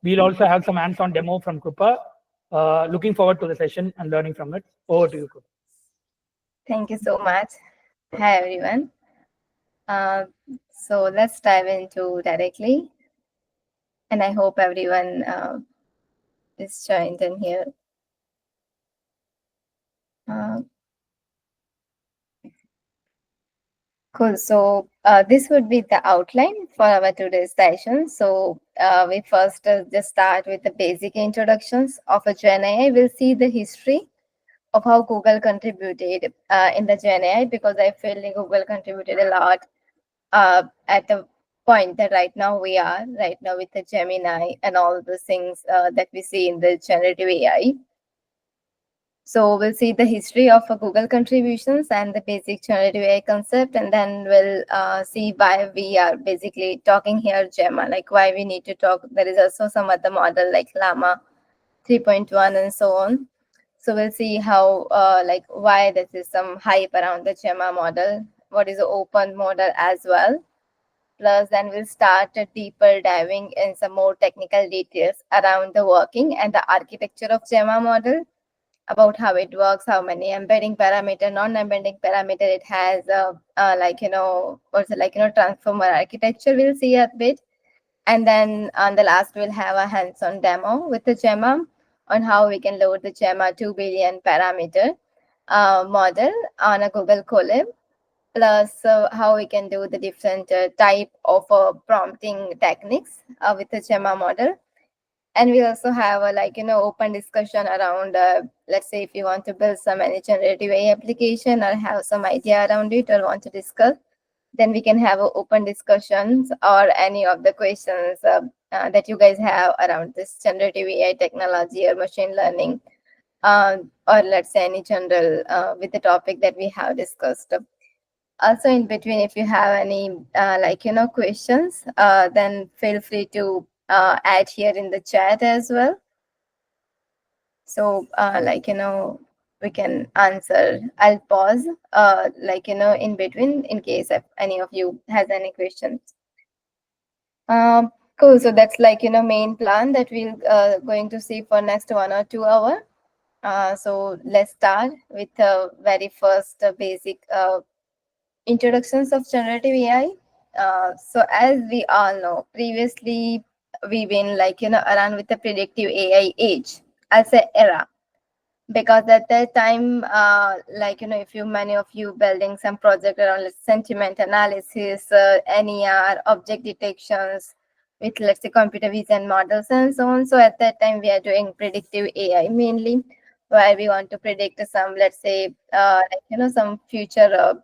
we'll also have some hands-on demo from Krupa. Looking forward to the session and learning from it. Over to you, Krupa. Thank you so much. Hi, everyone. So let's dive into directly. And I hope everyone is joined in here. Cool. So this would be the outline for our today's session. So we first just start with the basic introductions of a GenAI. We'll see the history of how Google contributed in the GenAI, because I feel like Google contributed a lot at the point that right now we are right now with the Gemini and all the things that we see in the generative AI. So we'll see the history of Google contributions and the basic generative AI concept, and then we'll see why we are basically talking here Gemma, like why we need to talk. There is also some other model like Llama 3.1 and so on. So we'll see how, like why there is some hype around the Gemma model, what is the open model as well. Plus, then we'll start a deeper diving in some more technical details around the working and the architecture of Gemma model, about how it works, how many embedding parameter, non-embedding parameter it has, like, also like, transformer architecture we'll see a bit. And then on the last, we'll have a hands-on demo with the Gemma on how we can load the Gemma 2 billion parameter model on a Google Colab, plus how we can do the different type of prompting techniques with the Gemma model. And we also have a open discussion around, let's say if you want to build some any generative AI application or have some idea around it or want to discuss, then we can have open discussions or any of the questions that you guys have around this generative AI technology or machine learning, or let's say any general with the topic that we have discussed. Also in between, if you have any questions, then feel free to add here in the chat as well. So we can answer. I'll pause in between in case if any of you has any questions. Cool. So that's main plan that we'll going to see for next 1 or 2 hours. So let's start with the very first basic introductions of generative AI. So as we all know, previously we've been around with the predictive AI age, I'll say era, because at that time, if you many of you building some project around sentiment analysis, NER, object detections with let's say computer vision models and so on. So at that time we are doing predictive AI mainly, where we want to predict some, let's say some future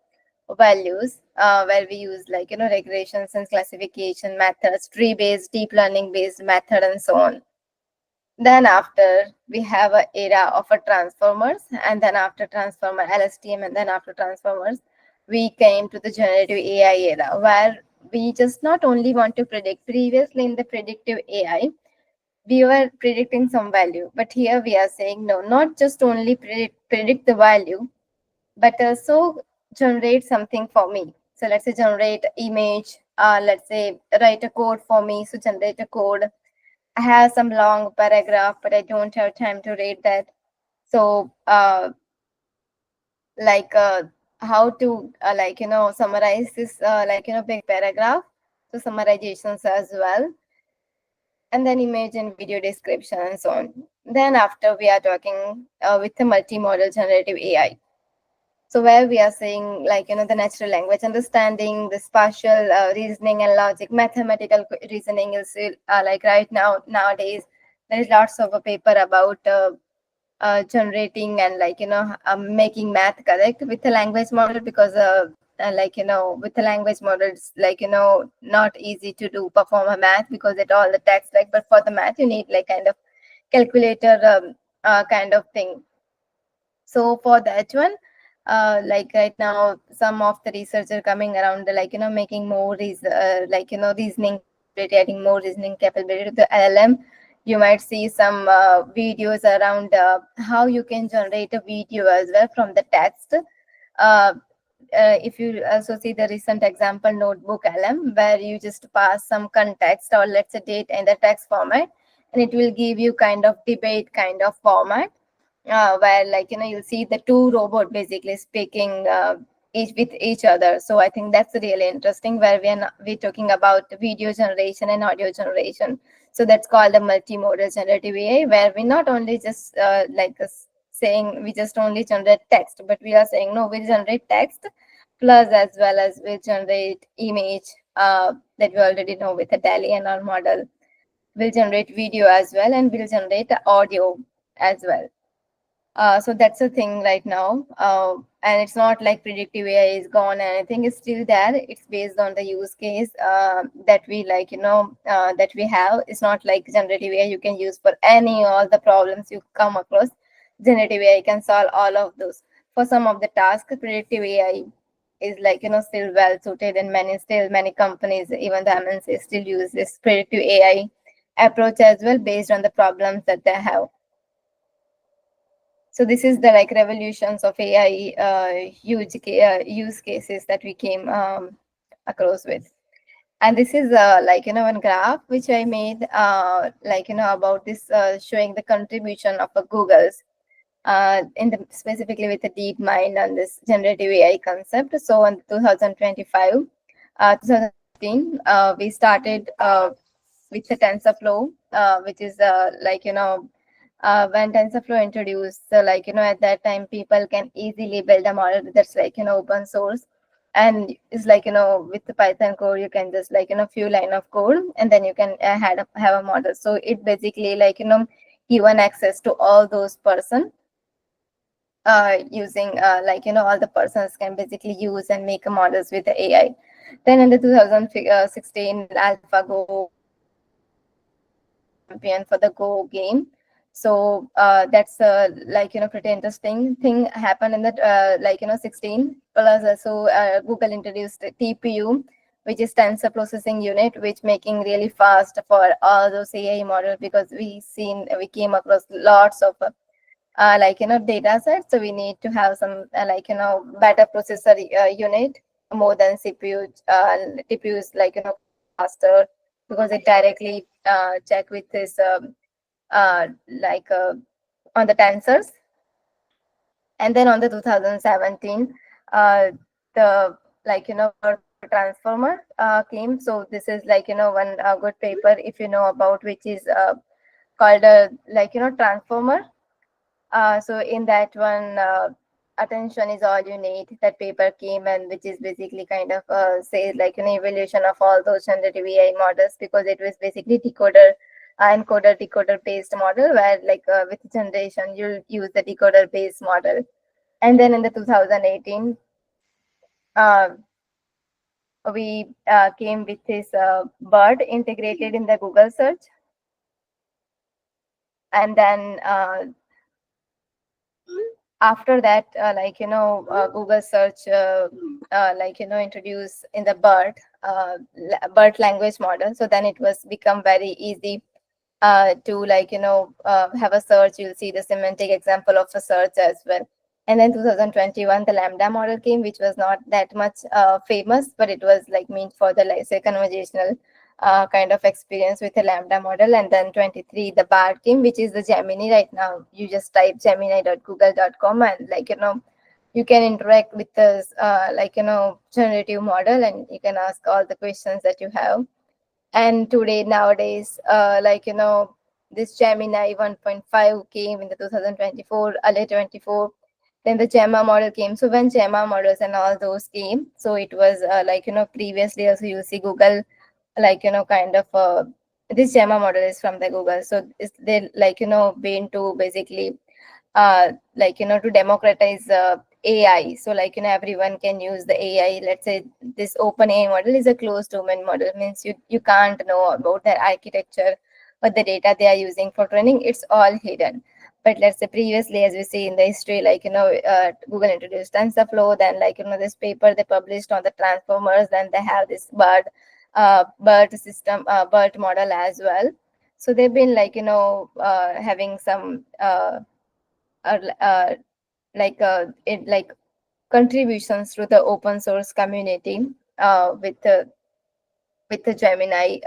values, where we use regressions and classification methods, tree based, deep learning based method and so on. Then after we have an era of a transformers, and then after transformer LSTM, and then after transformers we came to the generative AI era, where we just not only want to predict. Previously in the predictive AI we were predicting some value, but here we are saying no, not just only predict the value, but also generate something for me. So let's say generate image, let's say write a code for me. So generate a code. I have some long paragraph, but I don't have time to read that. So how to summarize this big paragraph. So summarizations as well. And then image and video description and so on. Then after we are talking with the multimodal generative AI. So where we are saying the natural language understanding, the spatial reasoning and logic, mathematical reasoning is right now nowadays there is lots of a paper about generating and making math correct with the language model, because with the language model it's not easy to do perform a math because it all the text, but for the math you need kind of calculator kind of thing. So for that one, right now some of the research are coming around making more reasoning, adding more reasoning capability to the LLM. You might see some videos around how you can generate a video as well from the text. if you also see the recent example notebook LM, where you just pass some context or let's say date in the text format, and it will give you kind of debate kind of format, where like you'll see the two robot basically speaking each with each other. So I think that's really interesting, where we're talking about video generation and audio generation. So that's called the multimodal generative AI, where we not only just saying we just only generate text, but we are saying no, we generate text plus as well as we generate image, that we already know with the DALI and our model. We'll generate video as well, and we'll generate audio as well. So that's the thing right now. And it's not like predictive AI is gone and anything is still there. It's based on the use case that we that we have. It's not like generative AI you can use for all the problems you come across. Generative AI can solve all of those. For some of the tasks, predictive AI is still well suited, and many companies, even the MNCs, still use this predictive AI approach as well based on the problems that they have. So this is the revolutions of AI, huge use cases that we came across with. And this is one graph which I made about this, showing the contribution of Google's specifically with the deep mind on this generative AI concept. So in 2025, 2015, we started with the TensorFlow, which is when TensorFlow introduced, so at that time people can easily build a model that's open source, and it's with the Python code you can just few line of code, and then you can have a model. So it basically given access to all those person, using all the persons can basically use and make models with the AI. Then in the 2016 AlphaGo champion for the Go game. So that's pretty interesting thing happened in that 16 plus. So Google introduced the TPU, which is tensor processing unit, which making really fast for all those AI models, because we came across lots of data sets. So we need to have some better processor unit more than CPU. TPU is faster, because it directly check with this on the tensors. And then on the 2017, the transformer came. So this is one good paper, if you know about, which is called transformer. So in that one, attention is all you need. That paper came, and which is basically kind of says an evolution of all those generative AI models, because it was basically encoder decoder based model, where with generation you'll use the decoder based model. And then in the 2018, we came with this bird integrated in the Google search. And then after that, Google search introduce in the bird language model. So then it was become very easy to have a search. You'll see the semantic example of a search as well. And then 2021, the Lambda model came, which was not that much famous, but it was meant for the say conversational kind of experience with the Lambda model. And then 23, the BARD came, which is the Gemini. Right now you just type gemini.google.com, and you can interact with this generative model, and you can ask all the questions that you have. And nowadays, this Gemini 1.5 came in the 2024, early 24. Then the Gemma model came. So when Gemma models and all those came, so it was previously also you see Google kind of this Gemma model is from the Google. So it's they been to basically to democratize AI. So everyone can use the AI. Let's say this open AI model is a closed domain model, means you can't know about their architecture, but the data they are using for training, it's all hidden. But let's say previously, as we see in the history, Google introduced TensorFlow, then this paper they published on the transformers, then they have this BERT system, BERT model as well. So they've been having some it contributions to the open source community with the Gemini,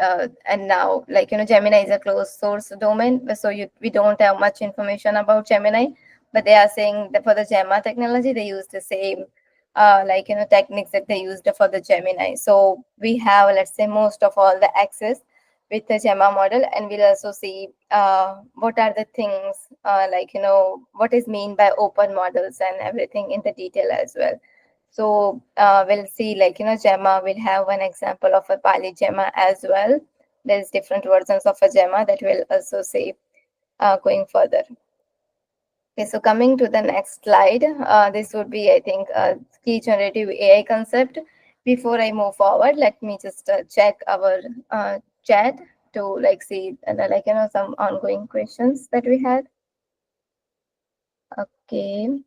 and now, like, Gemini is a closed source domain, so we don't have much information about Gemini, but they are saying that for the Gemma technology, they use the same, techniques that they used for the Gemini. So we have, let's say, most of all the access with the Gemma model, and we'll also see what are the things, what is mean by open models and everything in the detail as well. So we'll see, Gemma will have one example of a Pali Gemma as well. There's different versions of a Gemma that we'll also see going further. Okay, so coming to the next slide, this would be, I think, a key generative AI concept. Before I move forward, let me just check our chat to see some ongoing questions that we had. Okay.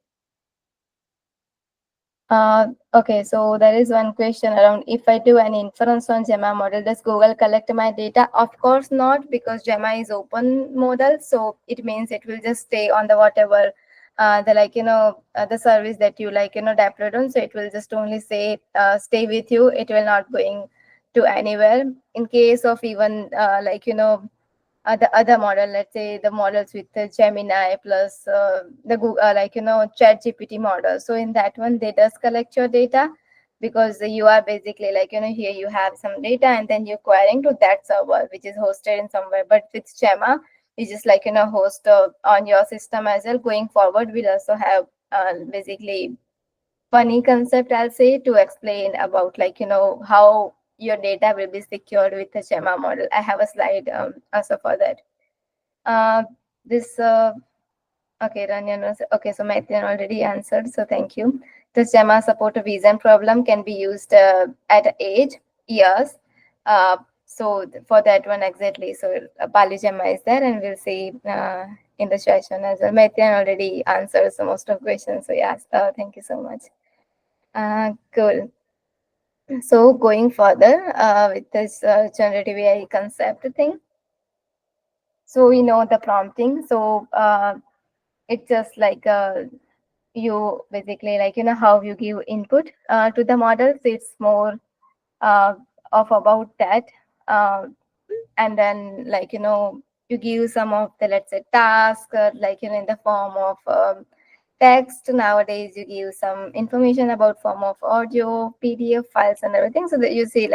Okay, so there is one question around, if I do an inference on Gemma model, does Google collect my data? Of course not, because Gemma is open model, so it means it will just stay on the whatever the service that you deployed on. So it will just only say stay with you. It will not going to anywhere. In case of even the other model, let's say the models with the Gemini plus the Google, Chat GPT model. So in that one, they does collect your data, because you are basically here you have some data and then you're querying to that server which is hosted in somewhere. But with Gemma, you just host on your system as well. Going forward, we'll also have basically funny concept, I'll say, to explain about how your data will be secured with the Gemma model. I have a slide also for that. This okay, Ranjan was okay. So Maithan already answered. So thank you. Does Gemma support a vision problem? Can be used at age, years. So for that one exactly. So Pali Gemma is there, and we'll see in the session as well. Maithan already answered so most of questions. So yes, thank you so much. Cool. So going further with this generative AI concept thing. So we know the prompting. So it's just you basically how you give input to the model. So it's more of about that. And then you give some of the, let's say, task in the form of text. Nowadays you give some information about form of audio, PDF files and everything, so that you see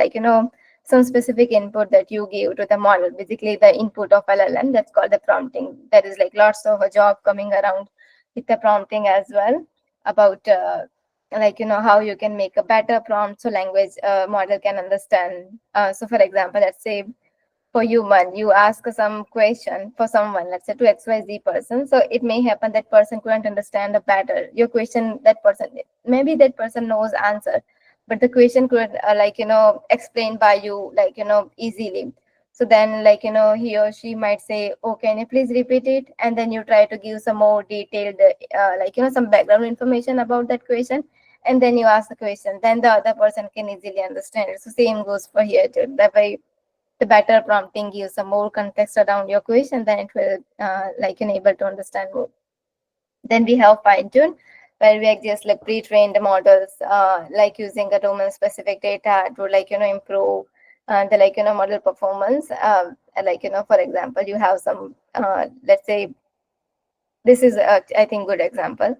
some specific input that you give to the model, basically the input of LLM. That's called the prompting. There is lots of a job coming around with the prompting as well, about how you can make a better prompt so language model can understand. So for example, let's say for human, you ask some question for someone, let's say to XYZ person. So it may happen that person couldn't understand a better your question. That person, maybe that person knows answer, but the question could explain by you easily. So then he or she might say, oh, can you please repeat it? And then you try to give some more detailed some background information about that question, and then you ask the question, then the other person can easily understand it. So same goes for here too. That way the better prompting gives some more context around your question, then it will enable to understand more. Then we have fine tune, where we just pre-train the models using a domain specific data to improve the model performance. For example, you have some let's say this is I think good example.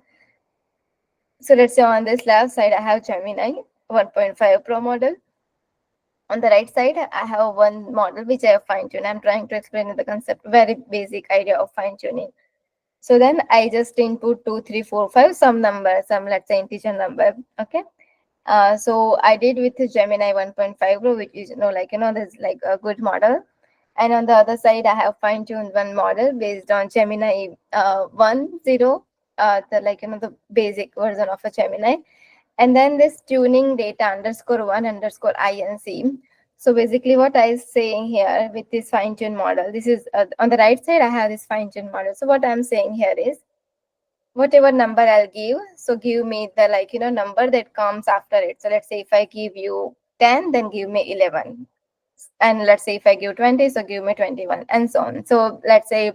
So let's say on this left side I have Gemini 1.5 Pro model. On the right side, I have one model which I have fine-tuned. I'm trying to explain the concept, very basic idea of fine-tuning. So then I just input 2, 3, 4, 5, some number, some let's say integer number. Okay. So I did with the Gemini 1.5 Pro, which is there's a good model. And on the other side, I have fine-tuned one model based on Gemini 1.0, the basic version of a Gemini. And then this tuning data _1 _inc. So basically what I is saying here with this fine-tune model, this is on the right side, I have this fine-tune model. So what I'm saying here is, whatever number I'll give, so give me the number that comes after it. So let's say if I give you 10, then give me 11. And let's say if I give 20, so give me 21, and so on. So let's say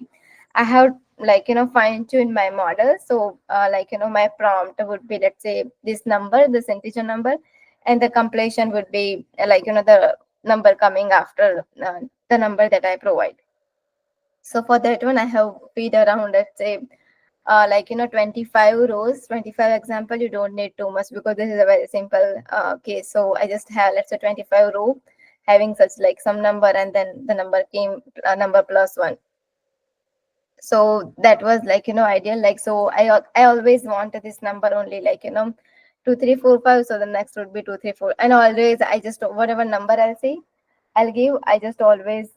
I have fine tune my model. So my prompt would be, let's say, this number, this integer number, and the completion would be the number coming after the number that I provide. So for that one, I have feed around, let's say, 25 rows, 25 example. You don't need too much because this is a very simple case. So I just have, let's say, 25 row having such like some number, and then the number came number plus one. So that was ideal. So I always wanted this number only 2 3 4 5. So the next would be 2 3 4, and always I just, whatever number I'll see, I'll give, I just always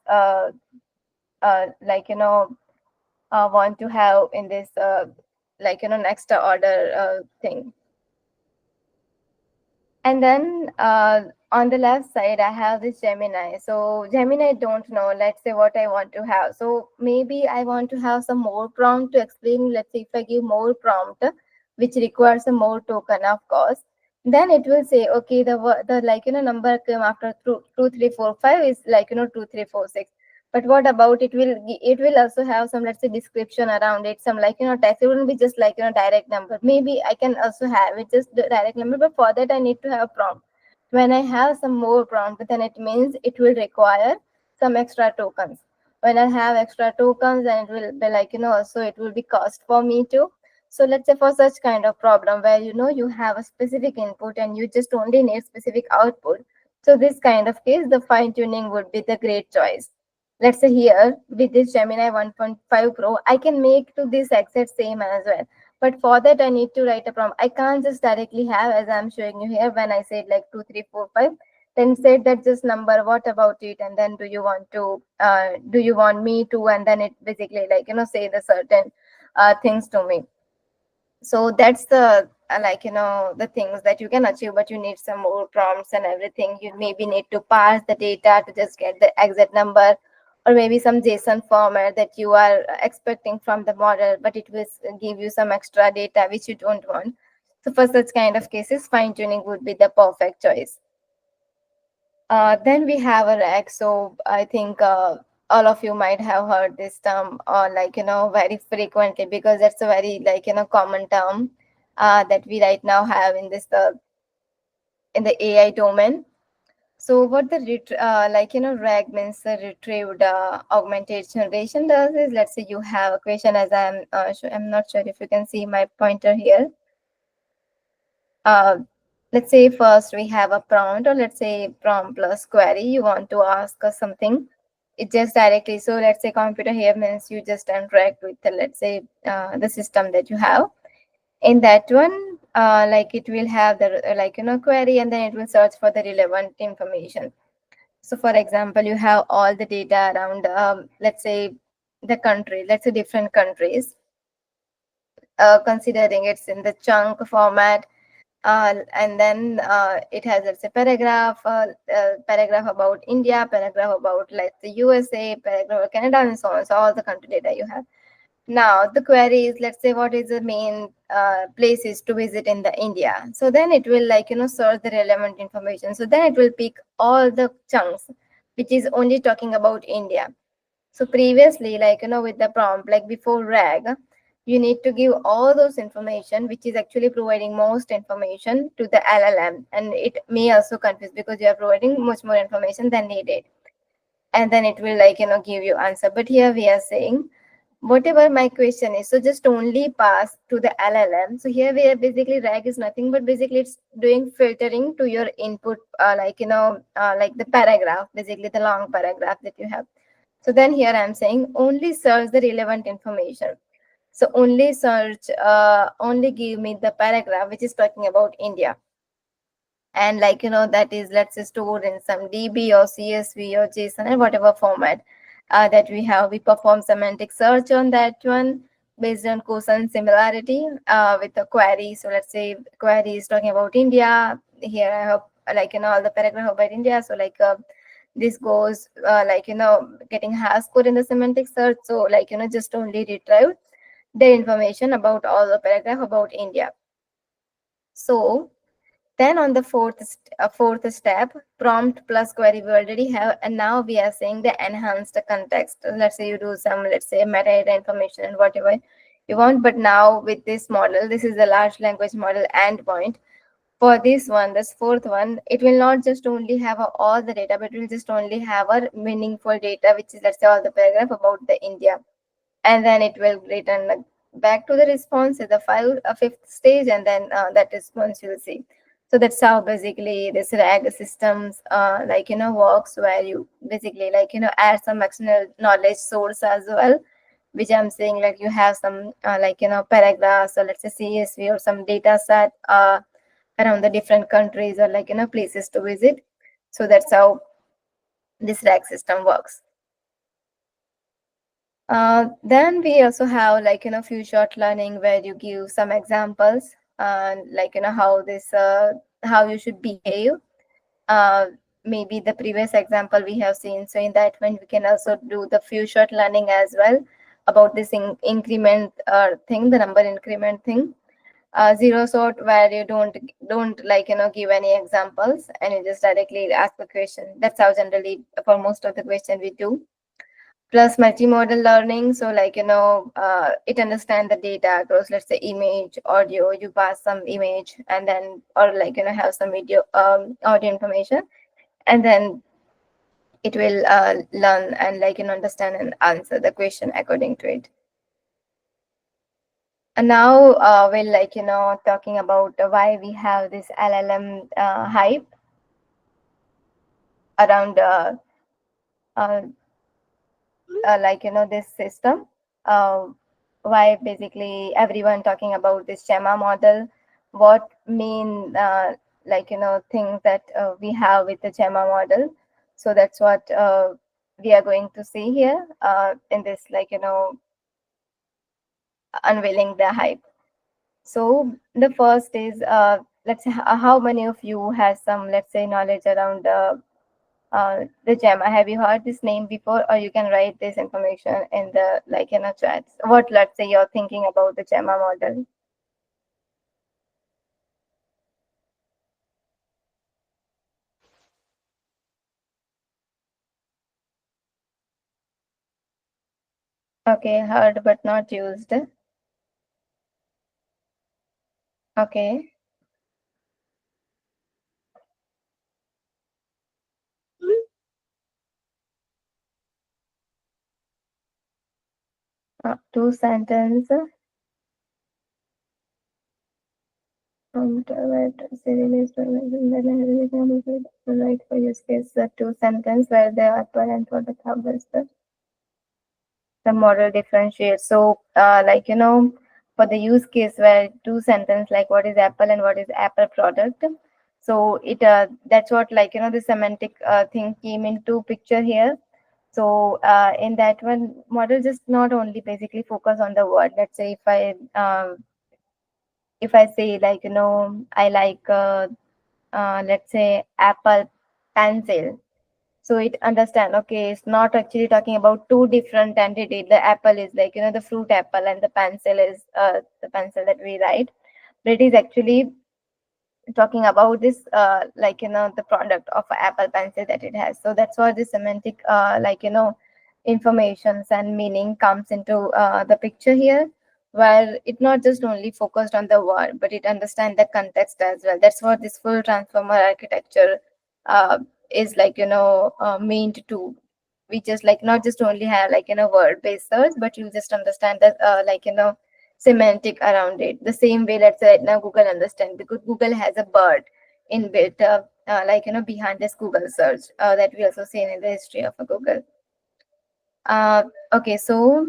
want to have in this next order thing. And then on the left side, I have this Gemini. So Gemini don't know, let's say, what I want to have. So maybe I want to have some more prompt to explain. Let's say if I give more prompt, which requires a more token, of course, then it will say, okay, the number came after 2 3 4 5 is 2 3 4 6. But what about it will also have some, let's say, description around it, some text. It wouldn't be just direct number. Maybe I can also have it just the direct number, but for that I need to have prompt. When I have some more prompt, then it means it will require some extra tokens. When I have extra tokens, then it will be also it will be cost for me too. So let's say for such kind of problem where you have a specific input and you just only need specific output. So this kind of case, the fine tuning would be the great choice. Let's say here with this Gemini 1.5 Pro, I can make to this exact same as well. But for that, I need to write a prompt. I can't just directly have, as I'm showing you here, when I said 2 3 4 5, then said that just number, what about it? And then do you want me to, and then it basically say the certain things to me. So that's the the things that you can achieve, but you need some more prompts and everything. You maybe need to parse the data to just get the exact number, or maybe some JSON format that you are expecting from the model, but it will give you some extra data which you don't want. So for such kind of cases, fine tuning would be the perfect choice. Then we have a rack. So I think all of you might have heard this term, or very frequently, because that's a very common term that we right now have in this in the AI domain. So what the RAG means, retrieved augmented generation, does is, let's say you have a question, as I'm not sure if you can see my pointer here. Let's say first we have a prompt, or let's say prompt plus query. You want to ask us something, it just directly. So let's say computer here means you just interact with the, let's say the system that you have. In that one, it will have the query, and then it will search for the relevant information. So for example, you have all the data around let's say the country, let's say different countries, considering it's in the chunk format. And then it has, let's say, paragraph about India, paragraph about, let's say, USA, paragraph about Canada, and so on. So all the country data you have. Now the query is, let's say, what is the main places to visit in the India. So then it will search the relevant information. So then it will pick all the chunks which is only talking about India. So previously, with the prompt, before RAG, you need to give all those information, which is actually providing most information to the LLM, and it may also confuse because you are providing much more information than needed, and then it will give you answer. But here we are saying whatever my question is, so just only pass to the LLM. So here we are basically, RAG is nothing but basically it's doing filtering to your input, like the paragraph, basically the long paragraph that you have. So then here I'm saying only search the relevant information. So only search, only give me the paragraph which is talking about India. And that is, let's say, stored in some DB or CSV or JSON and whatever format that we have. We perform semantic search on that one based on cosine similarity with the query. So let's say query is talking about India. Here I have all the paragraph about India. So this goes getting hash code in the semantic search. So just only retrieve the information about all the paragraph about India. So Then on the fourth step, prompt plus query, we already have, and now we are saying the enhanced context. Let's say you do some, let's say metadata information and whatever you want, but now with this model, this is the large language model endpoint. For this one, this fourth one, it will not just only have all the data, but it will just only have a meaningful data, which is, let's say, all the paragraph about the India, and then it will return back to the response at the fifth stage, and then that response you'll see. So that's how basically this RAG systems works, where you basically add some external knowledge source as well, which I'm saying, like you have some paragraphs, or let's say CSV, or some data set around the different countries, or places to visit. So that's how this RAG system works. Then we also have few short learning, where you give some examples, how this how you should behave. Maybe the previous example we have seen. So in that one, we can also do the few short learning as well about this increment thing, the number increment thing. Zero sort, where you don't give any examples, and you just directly ask the question. That's how generally for most of the question we do. Plus multimodal learning, so it understands the data across, let's say, image, audio. You pass some image, and then, or have some video, audio information, and then it will learn and understand and answer the question according to it. And now we'll talking about why we have this LLM hype around this system. Why basically everyone talking about this Gemma model? What main things that we have with the Gemma model? So that's what we are going to see here in this unveiling the hype. So the first is let's say, how many of you has some, let's say, knowledge around the Gemma? Have you heard this name before? Or you can write this information in the chats. What, let's say, you're thinking about the Gemma model? Okay, heard but not used. Okay. Two sentence. Right, for use case, two sentence where the upper and for the top is the model differentiates. So for the use case where two sentence, like what is Apple and what is Apple product. So it that's what the semantic thing came into picture here. So in that one, model just not only basically focus on the word. Let's say if I say I like let's say Apple pencil. So it understand, okay, it's not actually talking about two different entities. The apple is the fruit apple, and the pencil is the pencil that we write. But it is actually talking about this the product of Apple pencil that it has. So that's why the semantic informations and meaning comes into the picture here, where it not just only focused on the word, but it understands the context as well. That's what this full transformer architecture is meant to. We just not just only have word based search, but you just understand that semantic around it. The same way, let's say right now Google understand, because Google has a bird inbuilt behind this Google search that we also seen in the history of a Google. Okay, so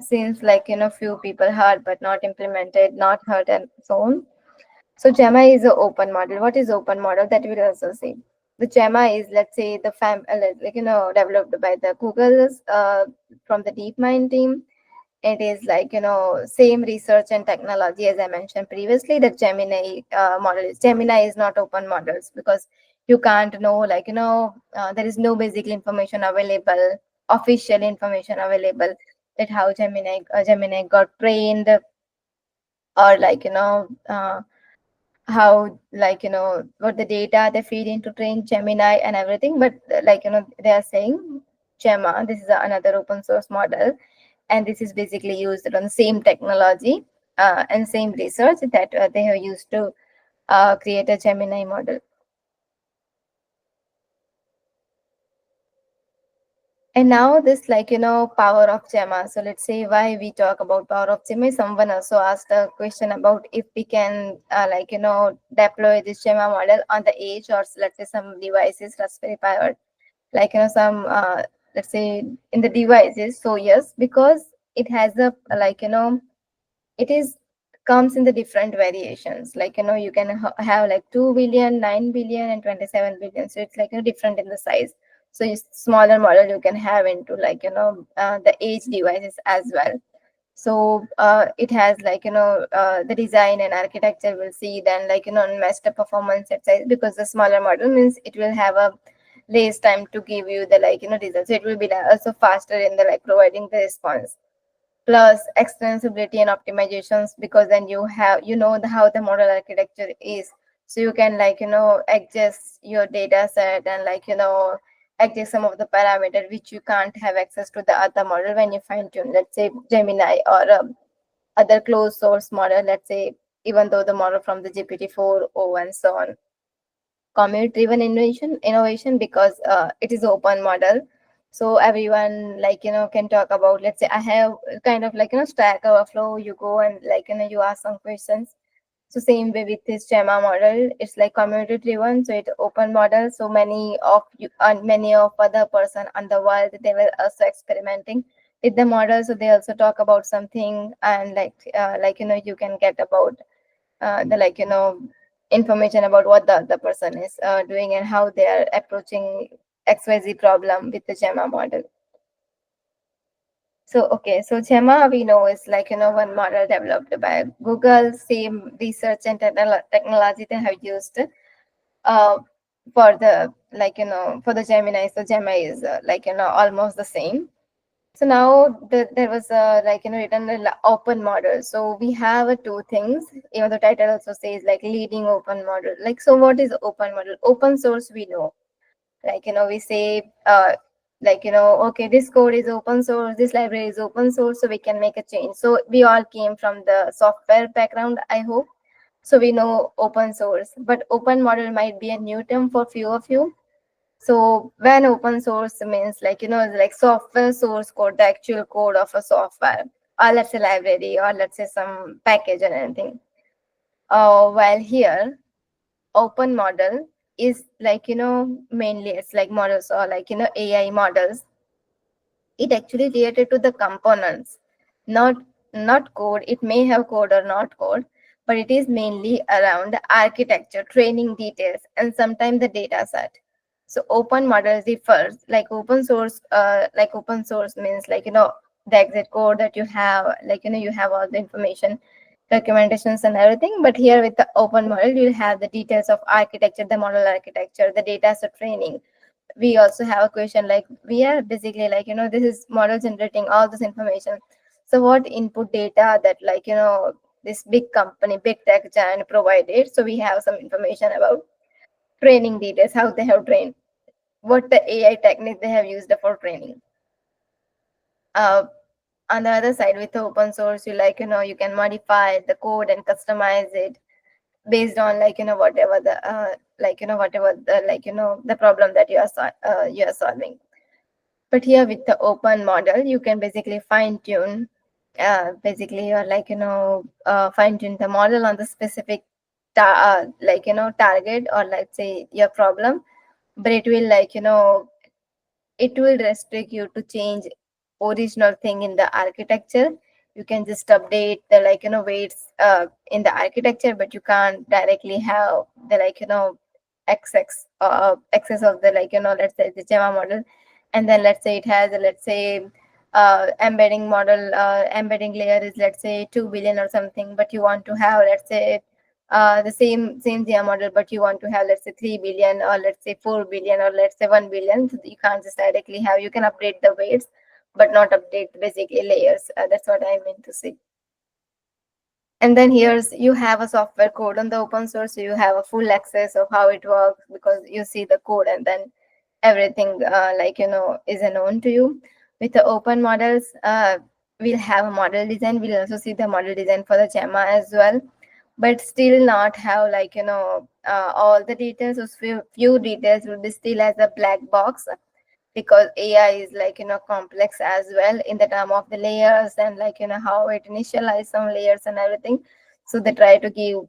seems few people heard but not implemented, not heard, and so on. So Gemma is an open model. What is open model? That we'll also see. The Gemma is, let's say, the developed by the Google's from the DeepMind team. It is same research and technology as I mentioned previously. The Gemini model is, Gemini is not open models, because you can't know there is no basic information available, official information available, that how Gemini got trained, or how, like, what the data they feed into train Gemini and everything. But they are saying Gemma, this is another open source model, and this is basically used on the same technology and same research that they have used to create a Gemini model. And now this, power of Gemma. So let's say why we talk about power of Gemma. Someone also asked a question about if we can, deploy this Gemma model on the edge, or let's say some devices, Raspberry Pi, or some, let's say in the devices. So yes, because it has a, it is comes in the different variations. You can have like 2 billion, 9 billion, and 27 billion. So it's different in the size. So smaller model you can have into the edge devices as well. So it has the design and architecture will see then unmatched performance at size, because the smaller model means it will have a less time to give you the results. So it will be also faster in the providing the response, plus extensibility and optimizations, because then you have how the model architecture is. So you can adjust your data set and adjust some of the parameter which you can't have access to the other model when you fine tune, let's say Gemini or other closed source model, let's say, even though the model from the GPT-4 o and so on. Community driven innovation, because it is open model. So everyone can talk about, let's say I have kind of Stack Overflow, you go and you ask some questions. So same way with this Gemma model, it's community driven, so it's open model. So many of you and many of other person on the world, they were also experimenting with the model. So they also talk about something, and you can get about the information about what the other person is doing and how they are approaching XYZ problem with the Gemma model. So okay, so Gemma we know is one model developed by Google. Same research and technology they have used uh, for the for the Gemini. So Gemma is almost the same. So now there was a written open model. So we have two things. Even the title also says leading open model. So what is open model? Open source we know. We say okay, this code is open source, this library is open source, so we can make a change. So we all came from the software background, I hope. So we know open source, but open model might be a new term for few of you. So when open source means software source code, the actual code of a software, or let's say library, or let's say some package or anything. While here, open model is mainly it's models, or AI models. It actually related to the components, not code. It may have code or not code, but it is mainly around the architecture, training details, and sometimes the data set. So open model refers open source means the exact code that you have, you have all the information, documentations and everything. But here with the open model, you'll have the details of architecture, the model architecture, the data set training. We also have a question we are basically this is model generating all this information. So what input data that this big company, big tech giant provided. So we have some information about training details, how they have trained, what the AI technique they have used for training. On the other side, with open source, you can modify the code and customize it based on whatever the whatever the the problem that you are solving. But here with the open model, you can basically fine tune, basically, or fine tune the model on the specific target, or let's say your problem. But it will it will restrict you to change original thing in the architecture. You can just update the weights in the architecture, but you can't directly have the access of the let's say the Gemma model. And then let's say it has let's say embedding model, embedding layer is let's say 2 billion or something, but you want to have let's say the same GM model, but you want to have let's say 3 billion, or let's say 4 billion, or let's say 1 billion. So you can't just directly have, you can update the weights but not update basically layers. That's what I meant to say. And then here's, you have a software code on the open source, so you have a full access of how it works because you see the code, and then everything is known to you. With the open models, we'll have a model design. We'll also see the model design for the Gemma as well, but still not have all the details. So few details will be still as a black box, because AI is complex as well in the term of the layers, and how it initialize some layers and everything. So they try to give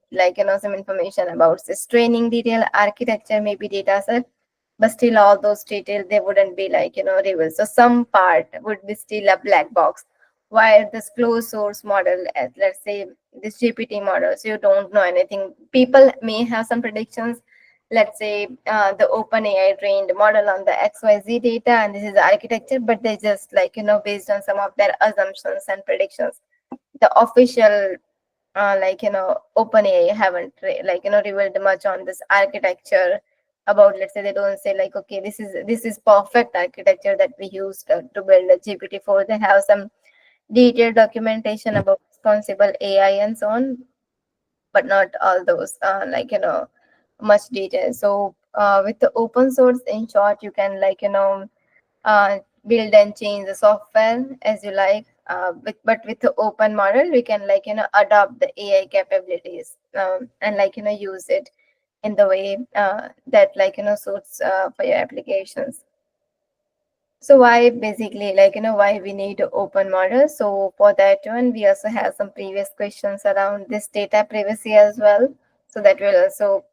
some information about this training detail, architecture, maybe data set, but still all those details they wouldn't be revealed. So some part would be still a black box. While this closed source model, as let's say this GPT model, so you don't know anything. People may have some predictions. Let's say the OpenAI trained model on the XYZ data, and this is the architecture, but they just based on some of their assumptions and predictions. The official OpenAI haven't revealed much on this architecture about. Let's say they don't say okay, this is perfect architecture that we used to build a GPT-4. They have some detailed documentation about responsible AI and so on, but not all those much detail. So with the open source, in short, you can build and change the software as you like. But with the open model, we can adopt the AI capabilities, and use it in the way that suits for your applications. So why basically why we need open model? So for that one, we also have some previous questions around this data privacy as well. So that will also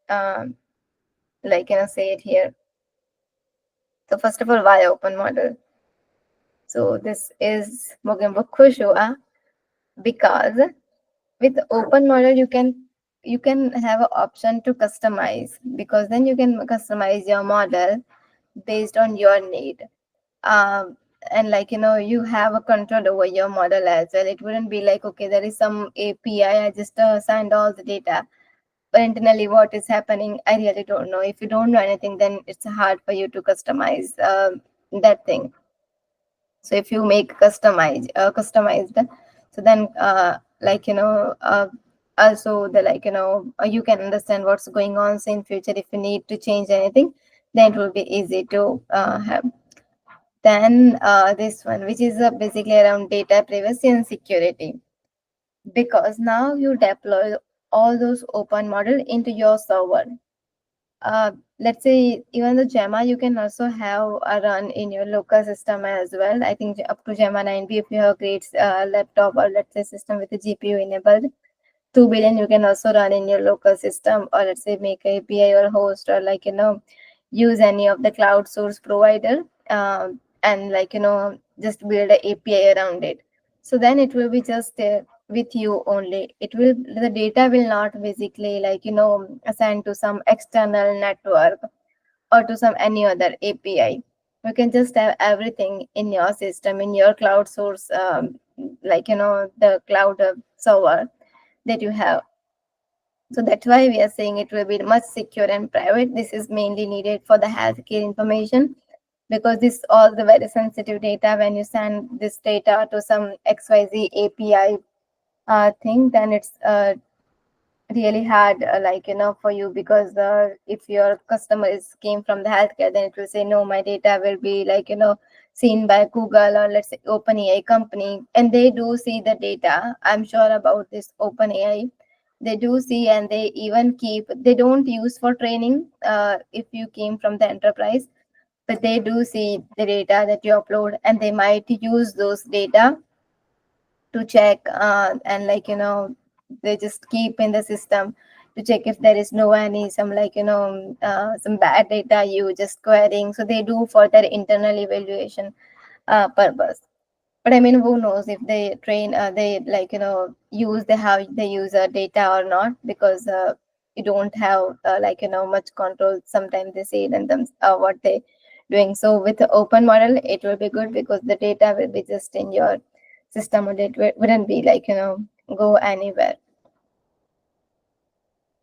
say it here. So first of all, why open model? So this is Mogembo Kushua, because with open model you can have an option to customize, because then you can customize your model based on your need. And you have a control over your model as well. It wouldn't be like, okay, there is some API, I just signed all the data, but internally what is happening I really don't know. If you don't know anything, then it's hard for you to customize that thing. So if you make customized, so then also the you can understand what's going on. So in future, if you need to change anything, then it will be easy to have. Then this one, which is basically around data privacy and security, because now you deploy all those open model into your server. Let's say even the Gemma, you can also have a run in your local system as well. I think up to Gemma 9B, if you have a great laptop, or let's say system with a GPU enabled, 2 billion you can also run in your local system, or let's say make a API or host, or use any of the cloud source provider, and just build an API around it. So then it will be just with you only. The data will not basically assigned to some external network or to some any other API. You can just have everything in your system, in your cloud source, the cloud server that you have. So that's why we are saying it will be much secure and private. This is mainly needed for the healthcare information, because this all the very sensitive data, when you send this data to some XYZ API thing, then it's really hard for you, because if your customer came from the healthcare, then it will say no, my data will be seen by Google, or let's say OpenAI company, and they do see the data. I'm sure about this OpenAI, they do see, and they even keep, they don't use for training if you came from the enterprise, but they do see the data that you upload, and they might use those data to check, and they just keep in the system to check if there is no any some some bad data you just querying. So they do for their internal evaluation purpose. But I mean, who knows if they train, they use the how they use data or not, because you don't have much control. Sometimes they say it and them what they doing. So with the open model, it will be good, because the data will be just in your system, and it wouldn't be go anywhere.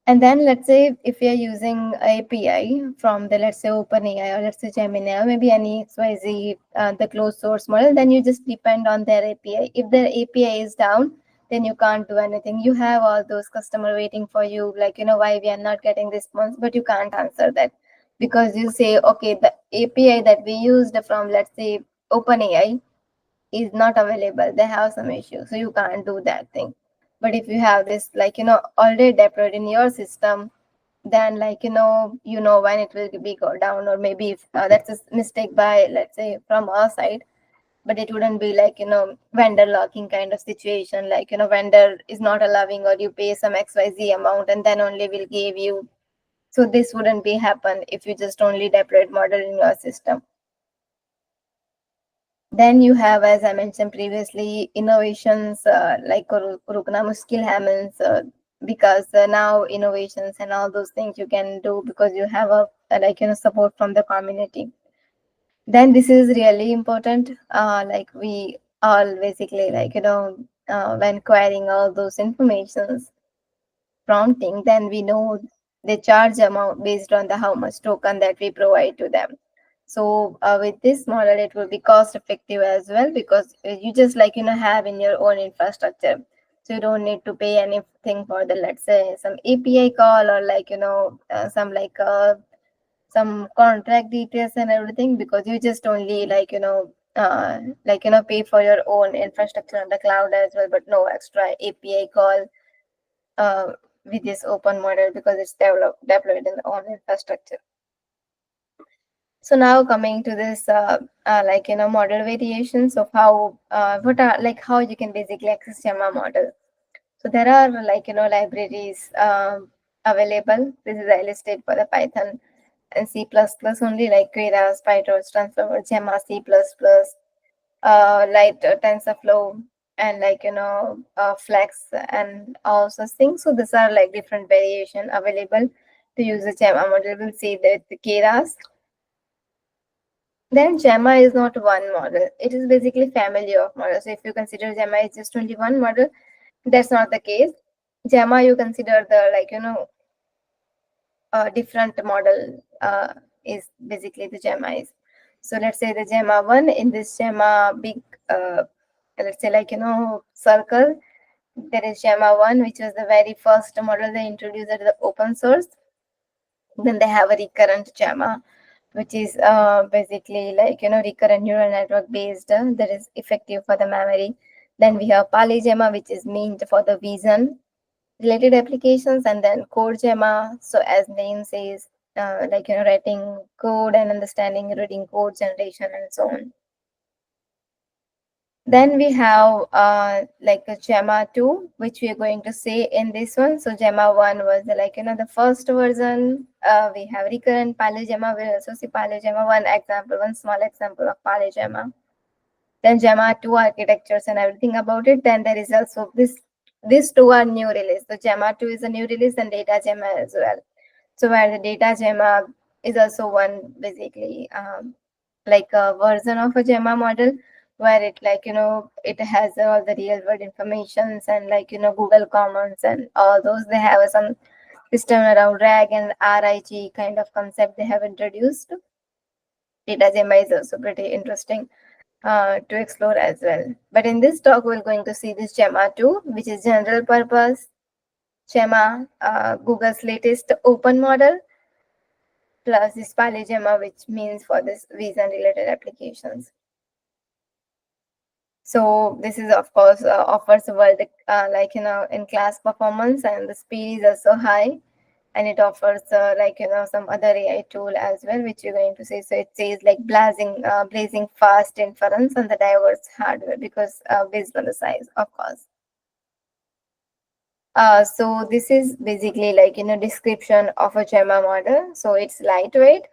And then let's say if you're using API from the, let's say OpenAI, or let's say Gemini, or maybe any XYZ, the closed source model, then you just depend on their API. If their API is down, then you can't do anything. You have all those customer waiting for you, like, why we are not getting response, but you can't answer that because you say, okay, the API that we used from, let's say, OpenAI is not available. They have some issue, so you can't do that thing. But if you have this, like, already deployed in your system, then, like, when it will be go down, or maybe if that's a mistake by, let's say, from our side, but it wouldn't be like, vendor locking kind of situation, like, vendor is not allowing, or you pay some XYZ amount and then only will give you. So this wouldn't be happen if you just only deployed model in your system. Then you have, as I mentioned previously, innovations like Rukna Muskil Hammonds, because now innovations and all those things you can do because you have like, support from the community. Then this is really important. Like we all basically, like, when querying all those informations, prompting, then we know they charge amount based on the how much token that we provide to them. So with this model, it will be cost effective as well, because you just, like, have in your own infrastructure. So you don't need to pay anything for the, let's say, some API call, or like, some like some contract details and everything, because you just only, like, pay for your own infrastructure on the cloud as well, but no extra API call uh, with this open model because it's deployed in the own infrastructure. So now coming to this, like, model variations of how, what are, like, how you can basically access Gemma model. So there are, like, libraries available. This is I listed for the Python and C++ only, like Keras, PyTorch, Transformer, Gemma, C++, Light, TensorFlow, and, like, Flex, and all such things. So these are like different variation available to use the Gemma model. We'll see that the Keras. Then Gemma is not one model. It is basically family of models. So if you consider Gemma is just only one model, that's not the case. Gemma, you consider the, like, different model is basically the Gemma is. So let's say the Gemma 1, in this Gemma big, let's say, like, circle, there is Gemma 1, which was the very first model they introduced at the open source. Then they have a recurrent Gemma, which is basically, like, recurrent neural network based, that is effective for the memory. Then we have Gemma, which is meant for the vision related applications, and then Core Gemma. So as name says, like, writing code and understanding, reading code generation, and so on. Then we have like a Gemma 2, which we are going to say in this one. So Gemma 1 was the, like, the first version. We have recurrent Gemma. We'll also see Gemma 1 example, one small example of Gemma. Then Gemma 2 architectures and everything about it. Then there is also these two are new release. So Gemma 2 is a new release, and Data Gemma as well. So where the Data Gemma is also one, basically like a version of a Gemma model, where it, like, it has all the real world informations, and, like, Google Commons and all those. They have some system around RAG and RIG kind of concept they have introduced. Data Gemma is also pretty interesting to explore as well. But in this talk, we're going to see this Gemma 2, which is general purpose Gemma, Google's latest open model, plus this Gemma, which means for this vision related applications. So this is, of course, offers world, like, in class performance, and the speed is also high, and it offers like, some other AI tool as well, which you're going to see. So it says like blazing fast inference on the diverse hardware, because based on the size, of course. So this is basically, like, description of a Gemma model. So it's lightweight.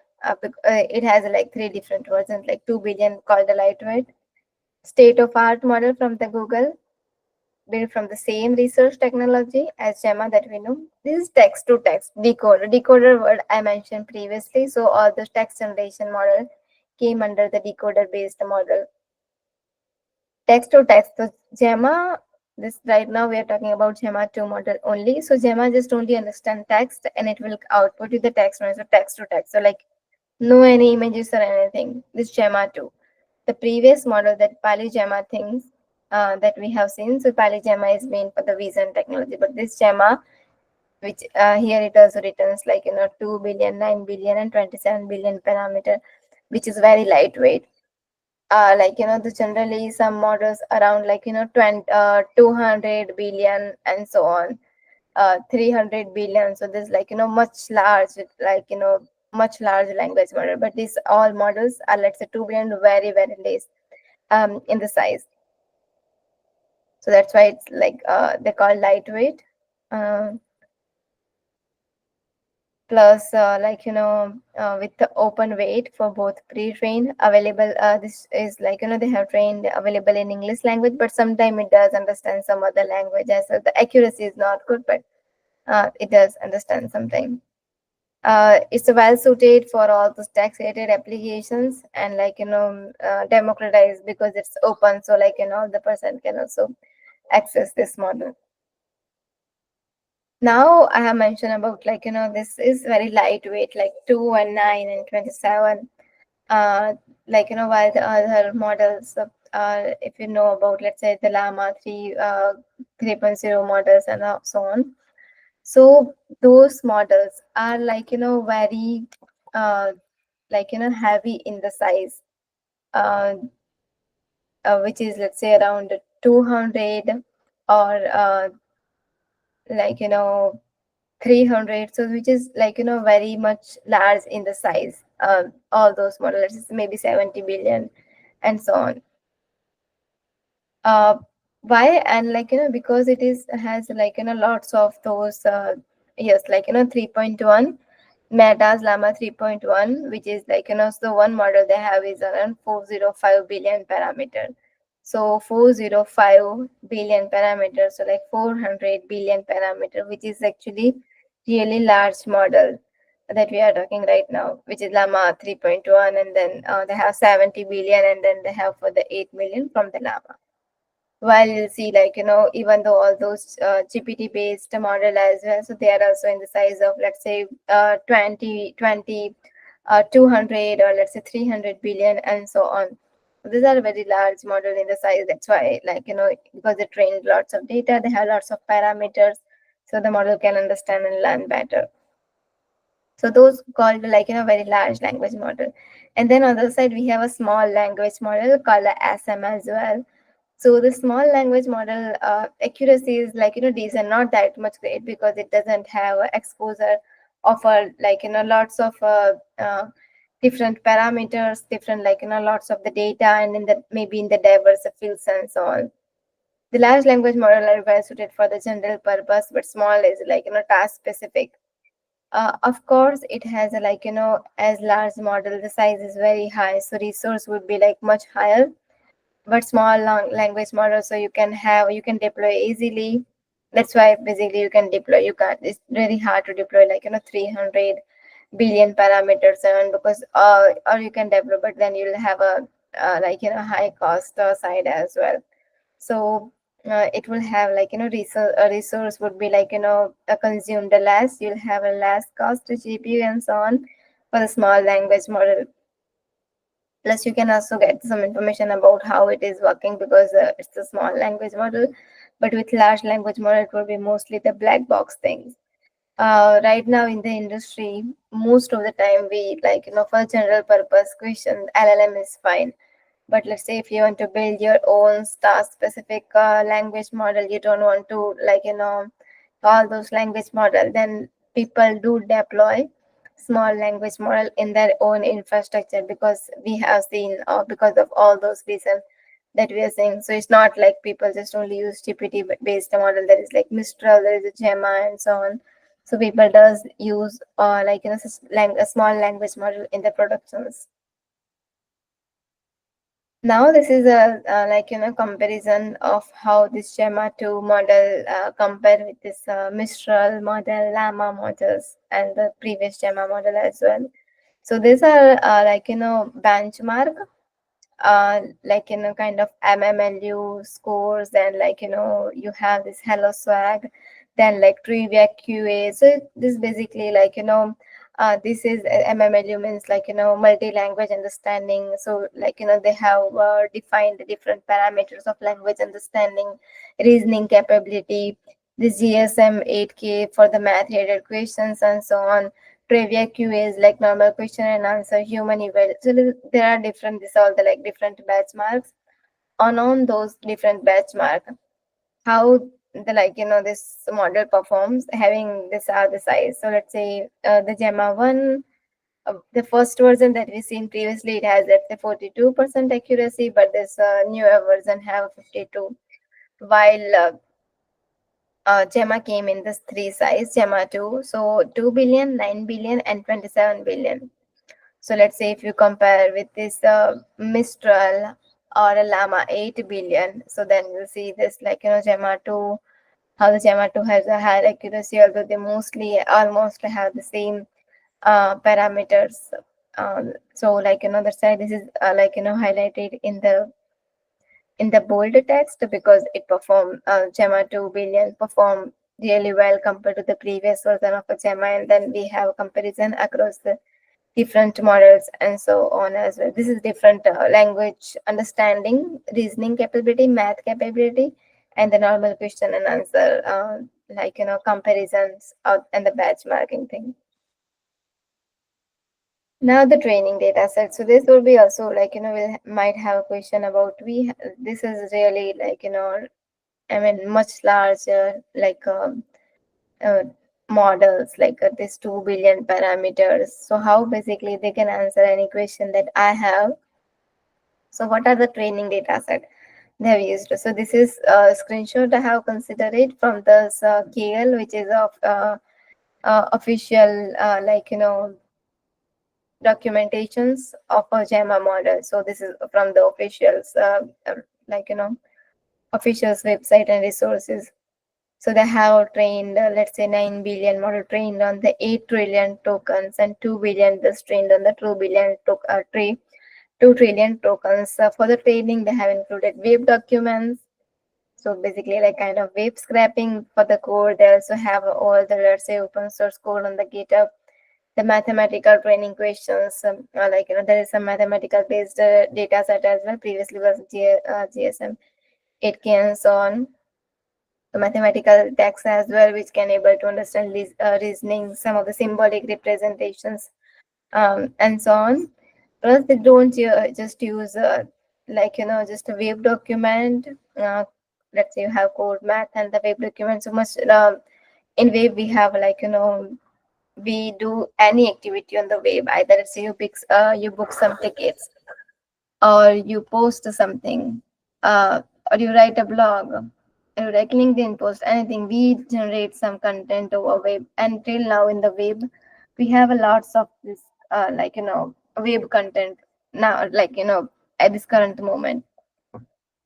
It has like 3 different versions, like 2 billion called the lightweight. State-of-art model from the Google, built from the same research technology as Gemma that we know. This is text-to-text decoder. Decoder word I mentioned previously. So all the text generation model came under the decoder-based model. Text-to-text. So Gemma, this right now we are talking about Gemma 2 model only. So Gemma just only understand text, and it will output with the text. So text-to-text. So, like, no any images or anything. This Gemma 2. The previous model, that Gemma things, that we have seen. So Pali Gemma is meant for the vision technology, but this Gemma, which here it also returns 2 billion, 9 billion, and 27 billion parameter, which is very lightweight. The generally some models around 200 billion and so on, 300 billion. So there's much large, much large language model, but these all models are, let's say, 2 billion, very very less in the size. So that's why it's they call lightweight. Plus with the open weight for both pre-trained available, this is they have trained available in English language, but sometimes it does understand some other languages, so the accuracy is not good, but it does understand something. It's well suited for all those tax related applications, and democratized because it's open, so the person can also access this model. Now I have mentioned about this is very lightweight, like 2 and 9 and 27. While the other models, if you know about, let's say, the Llama 3.0 models and so on. So those models are very heavy in the size, which is, let's say, around 200 or 300, so which is very much large in the size. All those models maybe 70 billion and so on. Why? And because it is has lots of those yes, 3.1 Meta's Llama 3.1, which is so the one model they have is around 405 billion parameter. So 405 billion parameters, so 400 billion parameter, which is actually really large model that we are talking right now, which is Llama 3.1, and then they have 70 billion, and then they have for the 8 million from the Llama. While you'll see even though all those GPT based model as well, so they are also in the size of, let's say, 200, or let's say 300 billion and so on. These are very large model in the size. That's why because they trained lots of data, they have lots of parameters, so the model can understand and learn better. So those called very large language model. And then on the other side we have a small language model called SM as well. So the small language model accuracy is decent, not that much great, because it doesn't have exposure of lots of different parameters, different lots of the data, and in the maybe in the diverse fields and so on. The large language model are well suited for the general purpose, but small is task specific. Of course, it has a as large model, the size is very high, so resource would be much higher. But small language model, so you can deploy easily. That's why basically you can deploy, it's very hard to deploy 300 billion parameters, and because or you can develop, but then you'll have a high cost side as well. So it will have resource would be consumed less, you'll have a less cost to GPU and so on for the small language model. Plus you can also get some information about how it is working, because it's a small language model. But with large language model, it will be mostly the black box things. Right now in the industry, most of the time we for general purpose question, LLM is fine. But let's say if you want to build your own task specific language model, you don't want to all those language model, then people do deploy small language model in their own infrastructure, because we have seen because of all those reasons that we are saying. So it's not like people just only use GPT based model. There is Mistral, there is a Gemma and so on. So people does use a small language model in the productions. Now this is a comparison of how this Gemma 2 model compare with this Mistral model, Llama models, and the previous Gemma model as well. So these are benchmark, kind of MMLU scores, and you have this Hello Swag, then trivia QA. So this basically This is mmlu means like multi-language understanding. So like they have defined the different parameters of language understanding, reasoning capability, the gsm 8K for the math related questions and so on, trivia QAs like normal question and answer, human eval. So there are different, these are all the like different benchmarks. On those different benchmark, how the this model performs having this are the size. So let's say the Gemma one, the first version that we seen previously, it has let's say 42% accuracy, but this newer version have 52. While Gemma came in this three size, Gemma 2, so 2 billion, 9 billion, and 27 billion. So let's say if you compare with this Mistral or a Llama 8 billion, so then you'll see this Gemma 2, how the Gemma 2 has a higher accuracy, although they mostly almost have the same parameters. So the side, this is highlighted in the bold text because it performed Gemma 2 billion perform really well compared to the previous version of a Gemma, and then we have comparison across the different models and so on as well. This is different language understanding, reasoning capability, math capability, and the normal question and answer comparisons and the batch marking thing. Now the training data set. So this will be also we might have a question about this is really I mean much larger uh, models this 2 billion parameters. So how basically they can answer any question that I have. So what are the training data set they have used? So this is a screenshot I have considered it from this KL, which is of official documentations of a Gemma model. So this is from the officials officials website and resources. So they have trained, let's say 9 billion model trained on the 8 trillion tokens, and 2 billion this trained on the 2 billion 2 trillion tokens. For the training, they have included web documents. So basically like kind of web scraping for the code. They also have all the, let's say, open source code on the GitHub. The mathematical training questions, there is some mathematical based data set as well. Previously was GSM 8K and so on. The mathematical text as well, which can able to understand reasoning, some of the symbolic representations, and so on. Plus, they don't just use just a web document. Let's say you have code math and the web document. So much in web we have we do any activity on the web. Either it's you book some tickets, or you post something, or you write a blog, or like LinkedIn post, anything. We generate some content over web. Until now in the web, we have a lots of this web content now, at this current moment.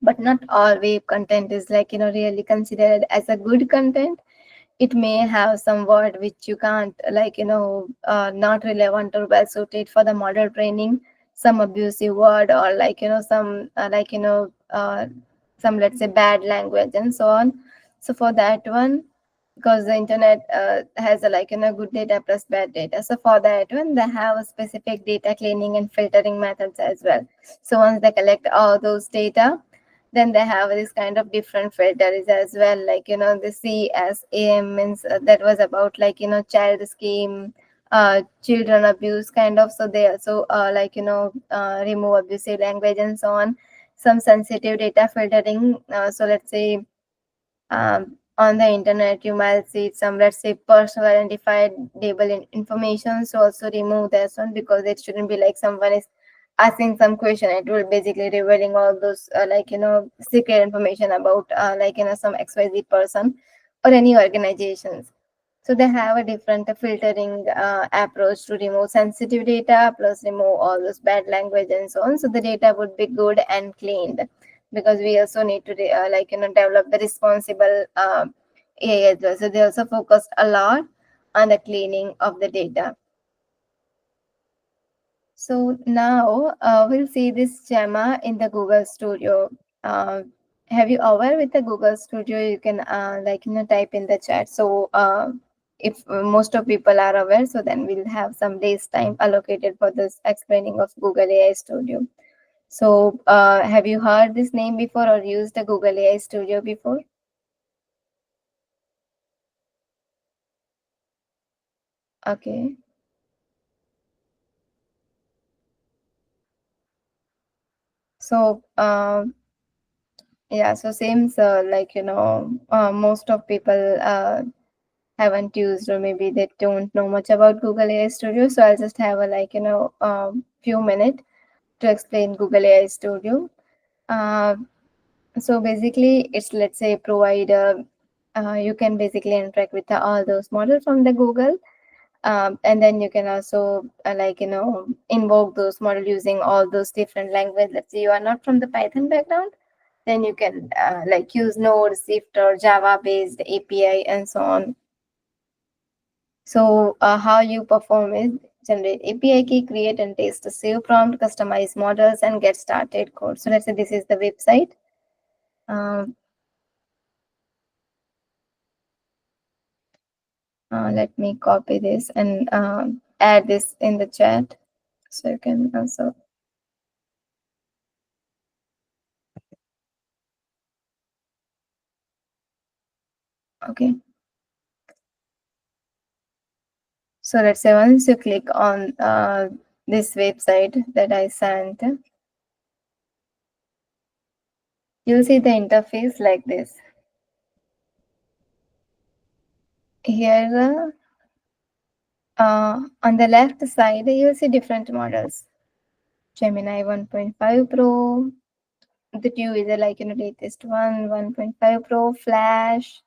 But not all web content is really considered as a good content. It may have some word which you can't not relevant or well suited for the model training, some abusive word, or some some, let's say, bad language and so on. So for that one, because the internet has a good data plus bad data, so for that one they have a specific data cleaning and filtering methods as well. So once they collect all those data, then they have this kind of different filters as well, the CSAM means that was about child scheme, children abuse kind of. So they also remove abusive language and so on. Some sensitive data filtering, so let's say on the internet you might see some, let's say, personal identifiable information. So also remove this one, because it shouldn't be like someone is asking some question, it will basically revealing all those secret information about some XYZ person or any organizations. So they have a different filtering approach to remove sensitive data, plus remove all those bad language and so on. So the data would be good and cleaned, because we also need to develop the responsible AI as well. So they also focused a lot on the cleaning of the data. So now we'll see this Gemma in the Google Studio. Have you aware with the Google Studio? You can type in the chat. So if most of people are aware, so then we'll have some days time allocated for this explaining of Google AI Studio. So have you heard this name before or used the Google AI Studio before? Okay. So yeah, so seems like most of people haven't used, or maybe they don't know much about Google AI Studio. So I'll just have a few minutes to explain Google AI Studio. So basically, it's, let's say, provide you can basically interact with all those models from the Google, and then you can also invoke those models using all those different languages. Let's say you are not from the Python background, then you can use Node, Swift, or Java based API and so on. So how you perform is generate API key, create and test a save prompt, customize models, and get started code. So let's say this is the website. Let me copy this and add this in the chat, so you can also. Okay. So let's say once you click on this website that I sent, you'll see the interface like this. Here on the left side, you'll see different models. Gemini 1.5 Pro, the two is latest one, 1.5 Pro, Flash,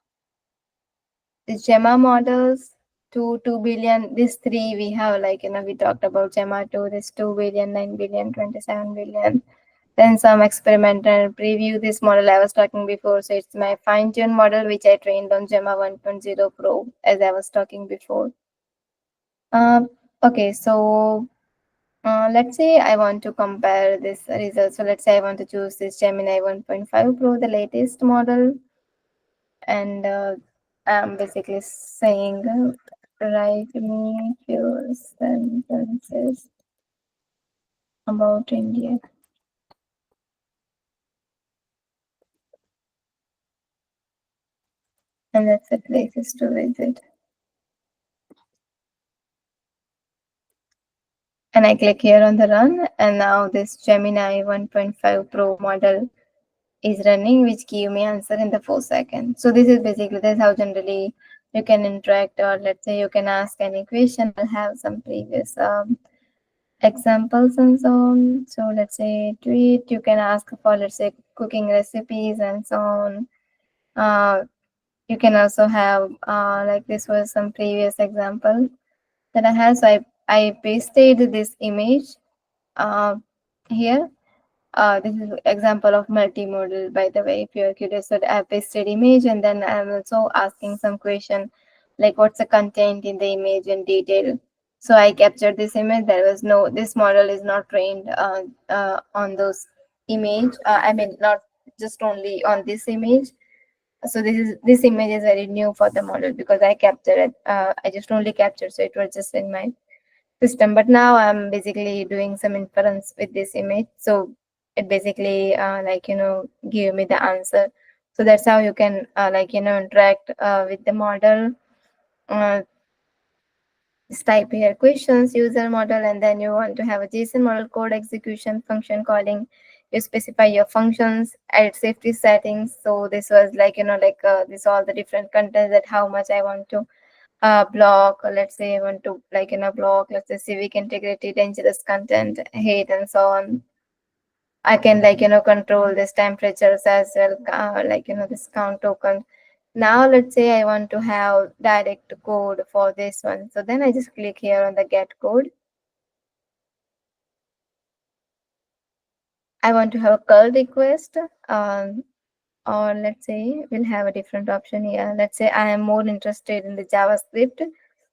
the Gemma models, 2 billion. These three we have, we talked about Gemma 2, this 2 billion, 9 billion, 27 billion. Then some experimental preview. This model I was talking before, so it's my fine-tuned model which I trained on Gemma 1.0 Pro, as I was talking before. Okay, so let's say I want to compare this result. So let's say I want to choose this Gemini 1.5 Pro, the latest model, and I'm basically saying write me few sentences about India. And that's the places to visit. And I click here on the run, and now this Gemini 1.5 Pro model is running, which give me answer in the 4 seconds. So this is how generally you can interact, or let's say you can ask any question. I'll have some previous examples and so on. So let's say tweet, you can ask for, let's say, cooking recipes and so on. You can also have like this was some previous example that I had. So I pasted this image here. This is example of multimodal, by the way, if you're curious. So I pasted image, and then I'm also asking some question like what's the content in the image in detail. So I captured this image. This model is not trained on those image. I mean, not just only on this image. So this image is very new for the model because I captured it. I just only captured, so it was just in my system. But now I'm basically doing some inference with this image, so it basically give me the answer. So that's how you can interact with the model. Just type here questions, user model, and then you want to have a JSON model code execution function calling. You specify your functions, add safety settings. So this was this all the different contents, that how much I want to block, or let's say I want to block, let's say, civic integrity, dangerous content, hate, and so on. I can control this temperatures as well, this count token. Now let's say I want to have direct code for this one. So then I just click here on the get code. I want to have a curl request, or let's say we'll have a different option here. Let's say I am more interested in the JavaScript.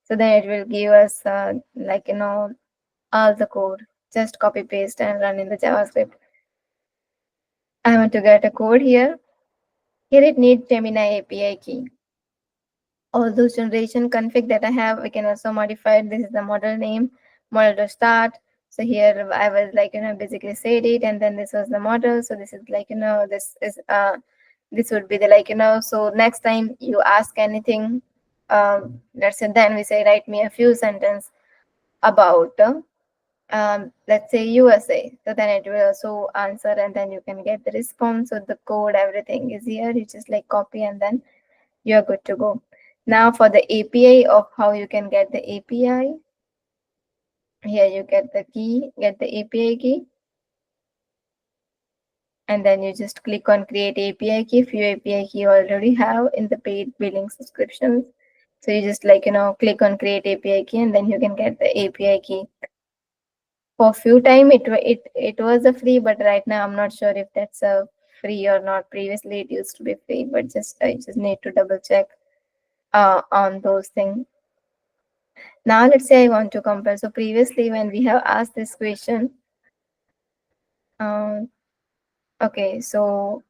So then it will give us all the code. Just copy paste and run in the JavaScript. I want to get a code here. Here it needs Gemini API key. all those generation config that I have, we can also modify it. This is the model name, model to start. So here I was like, basically said it, and then this was the model. So this is like, this would be the like, so next time you ask anything, let's say then we say, write me a few sentence about, let's say USA. So then it will also answer, and then you can get the response. So the code, everything is here. You just like copy and then you're good to go. Now for the API of how you can get the API, here you get the key, get the API key, and then you just click on create API key. Few API key you already have in the paid billing subscriptions. So you just like, click on create API key, and then you can get the API key. For few time it was a free, but right now I'm not sure if that's a free or not. Previously it used to be free, but I just need to double check on those things. Now let's say I want to compare. So previously when we have asked this question, okay, so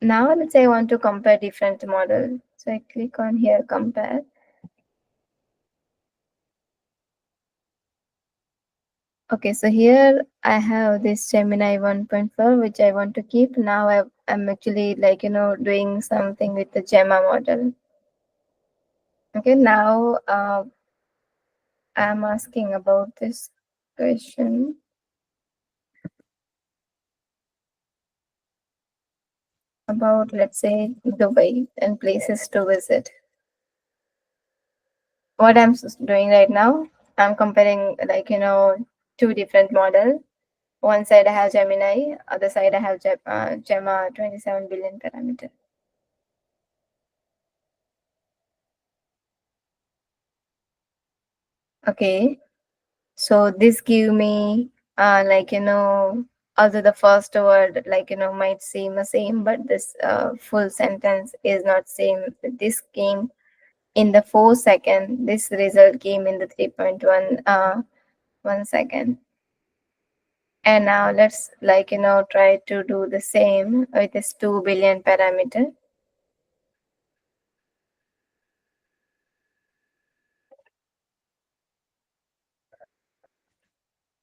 now let's say I want to compare different model. So I click on here, compare. Okay, so here I have this Gemini 1.4, which I want to keep. Now I'm actually like, doing something with the Gemma model. Okay, now I'm asking about this question. About, let's say, Dubai and places to visit. What I'm doing right now, I'm comparing like, two different models. One side I have Gemini, other side I have Gemma 27 billion parameter. Okay, so this give me like, although the first word like, might seem the same, but this full sentence is not same. This came in the 4 second. This result came in the 3.1 1 second. And now let's like, try to do the same with this 2 billion parameter.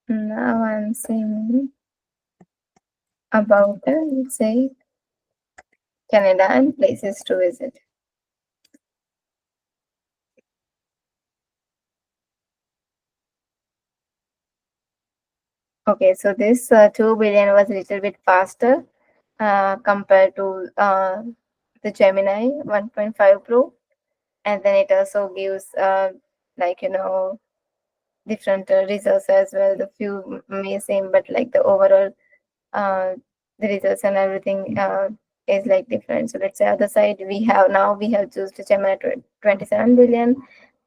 Now I'm saying about, let's say, Canada and places to visit. Okay, so this 2 billion was a little bit faster compared to the Gemini 1.5 Pro. And then it also gives like, different results as well. The few may same, but like the overall the results and everything is like different. So let's say other side we have choose Gemini 27 billion.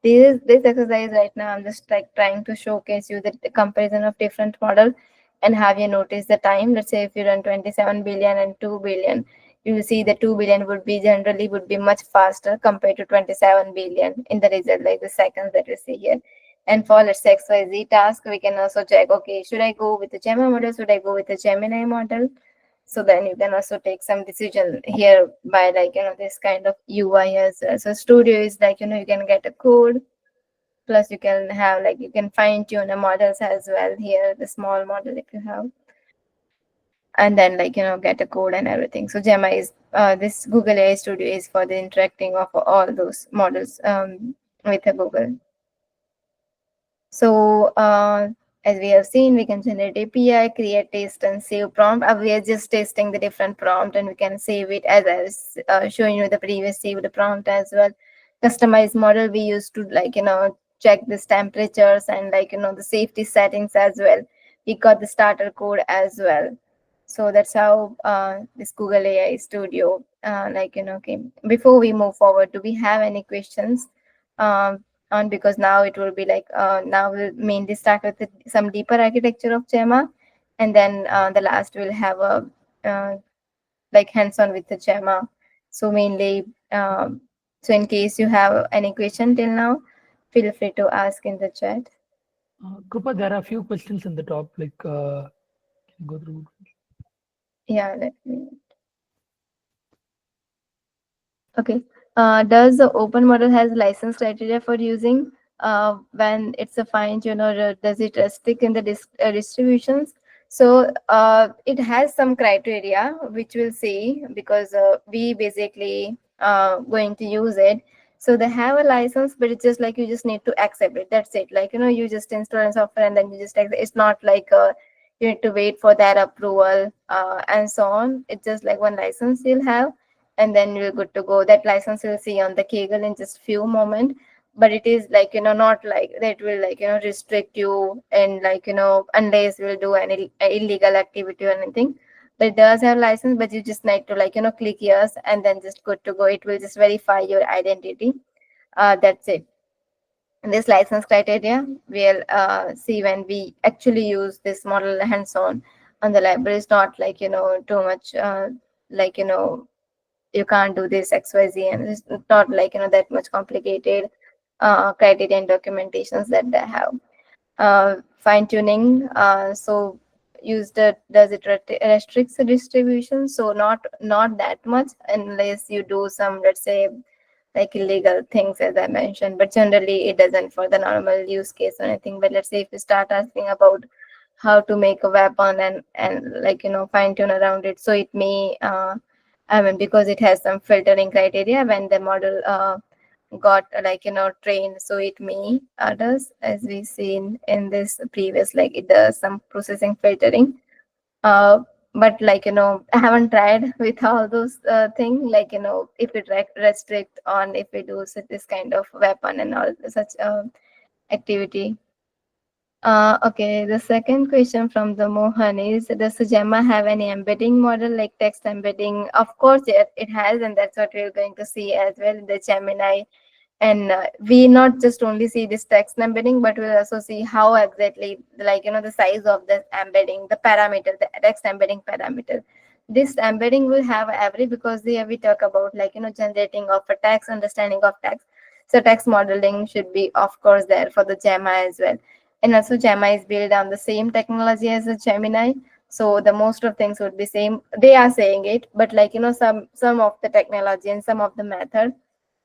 This exercise right now I'm just like trying to showcase you the comparison of different model. And have you noticed the time? Let's say if you run 27 billion and 2 billion, you will see the 2 billion would be much faster compared to 27 billion in the result, like the seconds that we see here. And for let's say XYZ task, we can also check, okay, should I go with the Gemma model? Should I go with the Gemini model? So then you can also take some decision here by like, this kind of UI as well. So Studio is like, you can get a code. Plus you can have like, you can fine tune the models as well here, the small model if you have. And then like, get a code and everything. So Gemma is, this Google AI Studio is for the interacting of all those models with the Google. So as we have seen, we can generate API, create, test, and save prompt. We are just testing the different prompt, and we can save it as I was showing you the previous saved prompt as well. Customized model, we used to like, check this temperatures and like, the safety settings as well. We got the starter code as well. So that's how this Google AI Studio like, came. Before we move forward, do we have any questions? On, because now it will be like now we'll mainly start with some deeper architecture of Gemma, and then the last will have a like hands-on with the Gemma. So mainly, so in case you have any question till now, feel free to ask in the chat. Krupa, there are a few questions in the top, like can you go through. Yeah, let me. Okay, Does the open model has license criteria for using when it's a fine tune, or does it restrict in the distributions? So it has some criteria which we'll see, because we basically going to use it. So they have a license, but it's just like you just need to accept it. That's it. Like, you just install a software and then you just accept. It's not like you need to wait for their approval and so on. It's just like one license you'll have, and then you're good to go. That license you'll see on the Kaggle in just few moments. But it is like, not like that will like, restrict you, and like, unless you will do any illegal activity or anything. But it does have license, but you just need to like, click yes, and then just good to go. It will just verify your identity. That's it. And this license criteria we'll see when we actually use this model hands-on on the library. It's not like, too much like, you can't do this XYZ, and it's not like, that much complicated criteria and documentations that they have. Fine tuning, so use the does it restricts the distribution? So not that much, unless you do some, let's say, like illegal things, as I mentioned. But generally it doesn't for the normal use case or anything. But let's say if you start asking about how to make a weapon, and like, fine tune around it, so it may I mean, because it has some filtering criteria when the model got like, trained, so it may does, as we seen in this previous, like it does some processing filtering. uh but like, I haven't tried with all those things, like, if it restrict on if we do this kind of weapon and all such activity. Okay, the second question from the Mohan is, does the Gemma have any embedding model, like text embedding? Of course, it has, and that's what we're going to see as well in the Gemini. And we not just only see this text embedding, but we'll also see how exactly, like, the size of the embedding, the parameter, the text embedding parameter. This embedding will have every, because here we talk about like, generating of a text, understanding of text. So text modeling should be, of course, there for the Gemma as well. And also Gemma is built on the same technology as the Gemini. So the most of things would be same. They are saying it, but like, some of the technology and some of the method,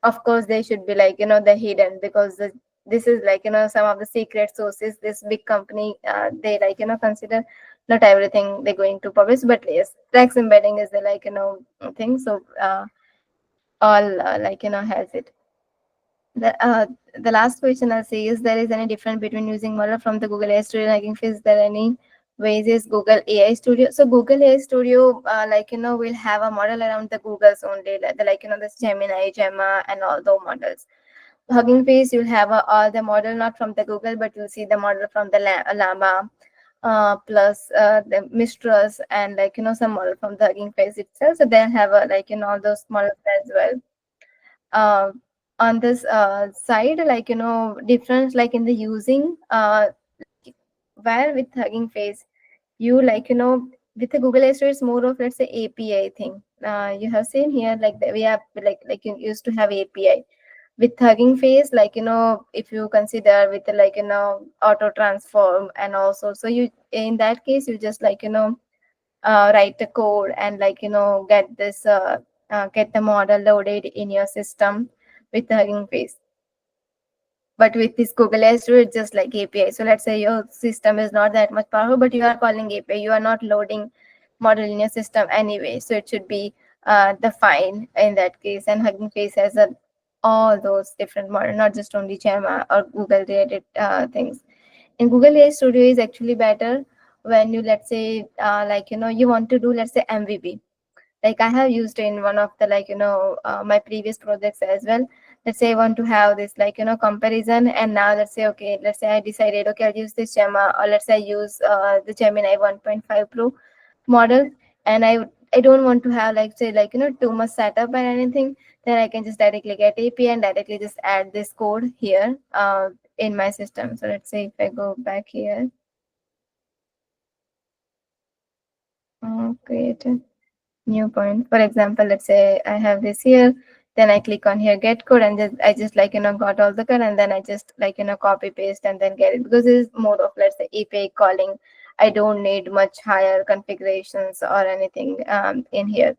of course they should be like, the hidden, because this is like, some of the secret sources this big company they like, consider. Not everything they're going to publish, but yes, text embedding is the like, thing. So all like, has it. The last question I'll say is, there is any difference between using model from the Google AI Studio and Hugging Face? Is there any ways is Google AI Studio? So Google AI Studio, like, will have a model around the Google's only, like, this Gemini, Gemma, and all those models. Hugging Face, you'll have all the model not from the Google, but you'll see the model from the Llama, plus the Mistress, and like, some model from the Hugging Face itself. So they'll have like, all those models as well. uh, on this side, like, difference like in the using, where with Hugging Face, you like, with the Google Studio, it's more of, let's say, API thing. You have seen here, like we have like you used to have API. With Hugging Face, like, if you consider with the, like, auto transform, and also, so you, in that case, you just like, write the code, and like, get this get the model loaded in your system with Hugging Face. But with this Google Studio, it's just like API. So let's say your system is not that much powerful, but you are calling API, you are not loading model in your system anyway, so it should be the fine in that case. And Hugging Face has all those different models, not just only Gemma or Google related things. In Google AI Studio is actually better when you, let's say, like, you want to do, let's say, MVP. Like I have used in one of the, like, my previous projects as well. Let's say I want to have this, like, comparison, and now let's say, okay, let's say I decided, okay, I'll use this Gemma, or let's say I use the Gemini 1.5 Pro model, and I don't want to have, like, say, like, too much setup and anything. Then I can just directly get API and directly just add this code here in my system. So let's say if I go back here, create a new point. For example, let's say I have this here, then I click on here, get code, and I just like, got all the code, and then I just like, copy paste and then get it, because this is more of, let's say, API calling. I don't need much higher configurations or anything in here.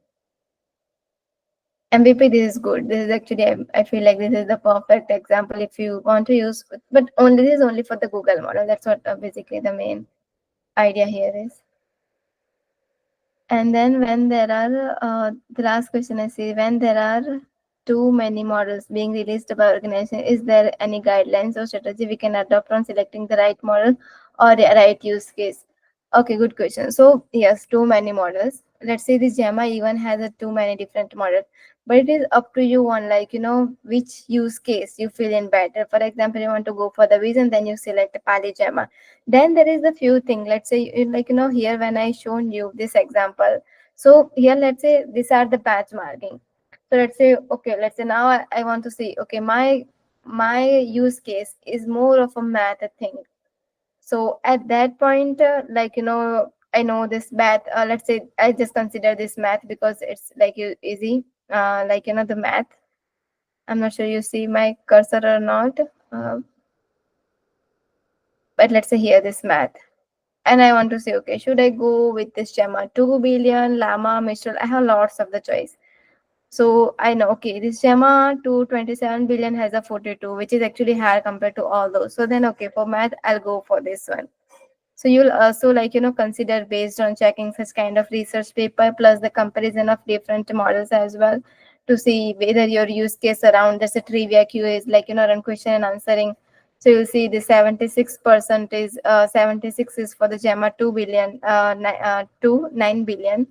MVP, this is good. This is actually, I feel like this is the perfect example if you want to use, but only this is only for the Google model. That's what basically the main idea here is. And then when there are, the last question I see, when there are too many models being released by organization, is there any guidelines or strategy we can adopt on selecting the right model or the right use case? Okay, good question. So yes, too many models. Let's say this Gemma even has a too many different models, but it is up to you on, like, which use case you feel in better. For example, you want to go for the vision, then you select Pali Gemma. Then there is a few things. Let's say, like, here when I shown you this example, so here let's say these are the batch marking. So let's say, okay, let's say now I want to see, okay, my use case is more of a math thing. So at that point, like, I know this math, let's say I just consider this math because it's like easy, like, the math. I'm not sure you see my cursor or not, uh, but let's say here this math. And I want to say, okay, should I go with this Gemma 2 billion, Llama, Mistral? I have lots of the choice. So I know, okay, this Gemma 227 billion has a 42, which is actually higher compared to all those. So then, okay, for math, I'll go for this one. So you'll also, like, consider based on checking such kind of research paper plus the comparison of different models as well, to see whether your use case around this trivia QA is, like, run question and answering. So you'll see the 76% is 76 is for the Gemma 2 billion, to 9 billion.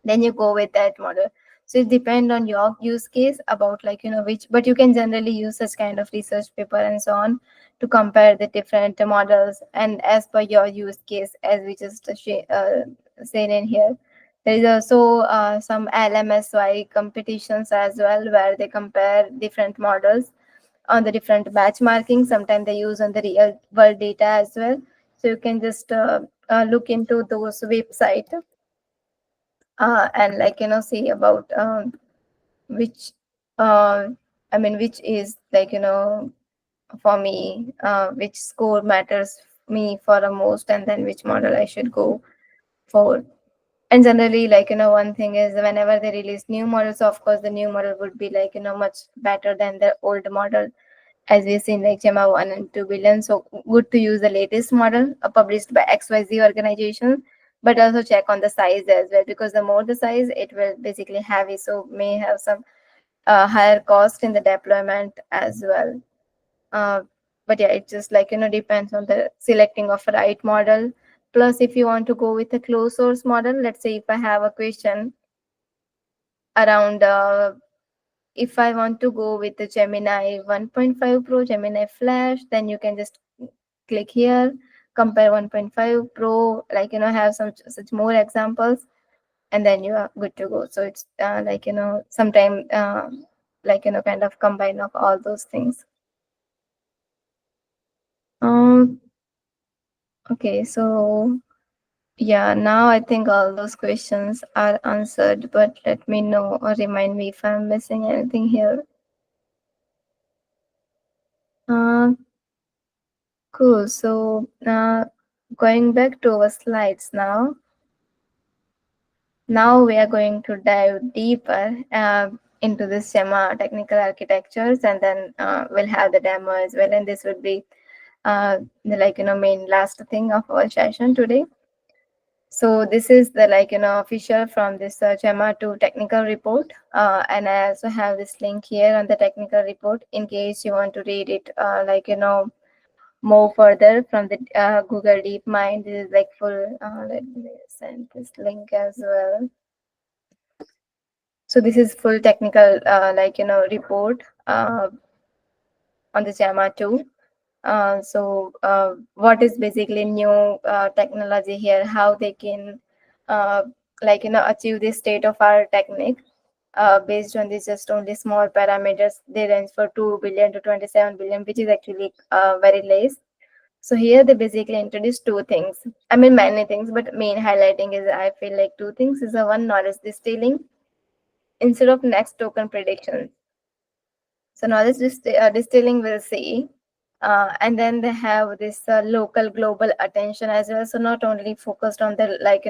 Then you go with that model. So it depends on your use case about, like, which, but you can generally use such kind of research paper and so on to compare the different models and as per your use case, as we just said in here. There is also some LMSY competitions as well, where they compare different models on the different batch marking. Sometimes they use on the real world data as well. So you can just look into those websites, and, like, see about which which is, like, for me, which score matters me for the most, and then which model I should go for. And generally, like, one thing is, whenever they release new models, of course the new model would be, like, much better than the old model, as we've seen, like Gemma 1 and 2 billion. So good to use the latest model published by XYZ organization, but also check on the size as well, because the more the size, it will basically heavy, so may have some higher cost in the deployment as well. Uh, but yeah, it just, like, depends on the selecting of a right model. Plus, if you want to go with a closed source model, let's say if I have a question around if I want to go with the Gemini 1.5 Pro, Gemini Flash, then you can just click here, compare 1.5 Pro, like, have some such more examples, and then you are good to go. So it's like, sometime like, kind of combine of all those things. Okay, so yeah, now I think all those questions are answered, but let me know or remind me if I'm missing anything here. Cool. So going back to our slides now. Now we are going to dive deeper into this Gemma technical architectures, and then we'll have the demo as well. And this would be the, like, main last thing of our session today. So this is the, like, official from this Gemma 2 technical report, and I also have this link here on the technical report in case you want to read it, like, more further from the Google DeepMind. This is like full. Let me send this link as well. So this is full technical, like, report on the Gemma 2. So what is basically new technology here, how they can like, achieve this state of art technique based on this just only small parameters. They range for 2 billion to 27 billion, which is actually very less. So here they basically introduce two things. I mean, many things, but main highlighting is, I feel like, two things is one, knowledge distilling instead of next token prediction. So knowledge distilling will see, and then they have this local global attention as well. So not only focused on the, like,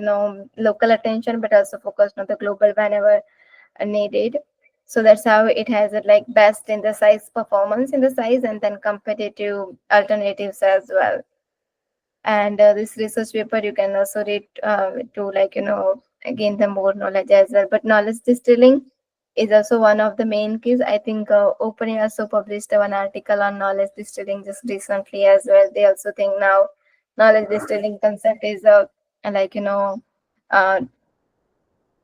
local attention, but also focused on the global whenever needed. So that's how it has it like best in the size, performance in the size, and then competitive alternatives as well. And this research paper you can also read to like gain the more knowledge as well. But knowledge distilling is also one of the main keys. I think Open also published one article on knowledge distilling just recently as well. They also think now knowledge distilling concept is like uh,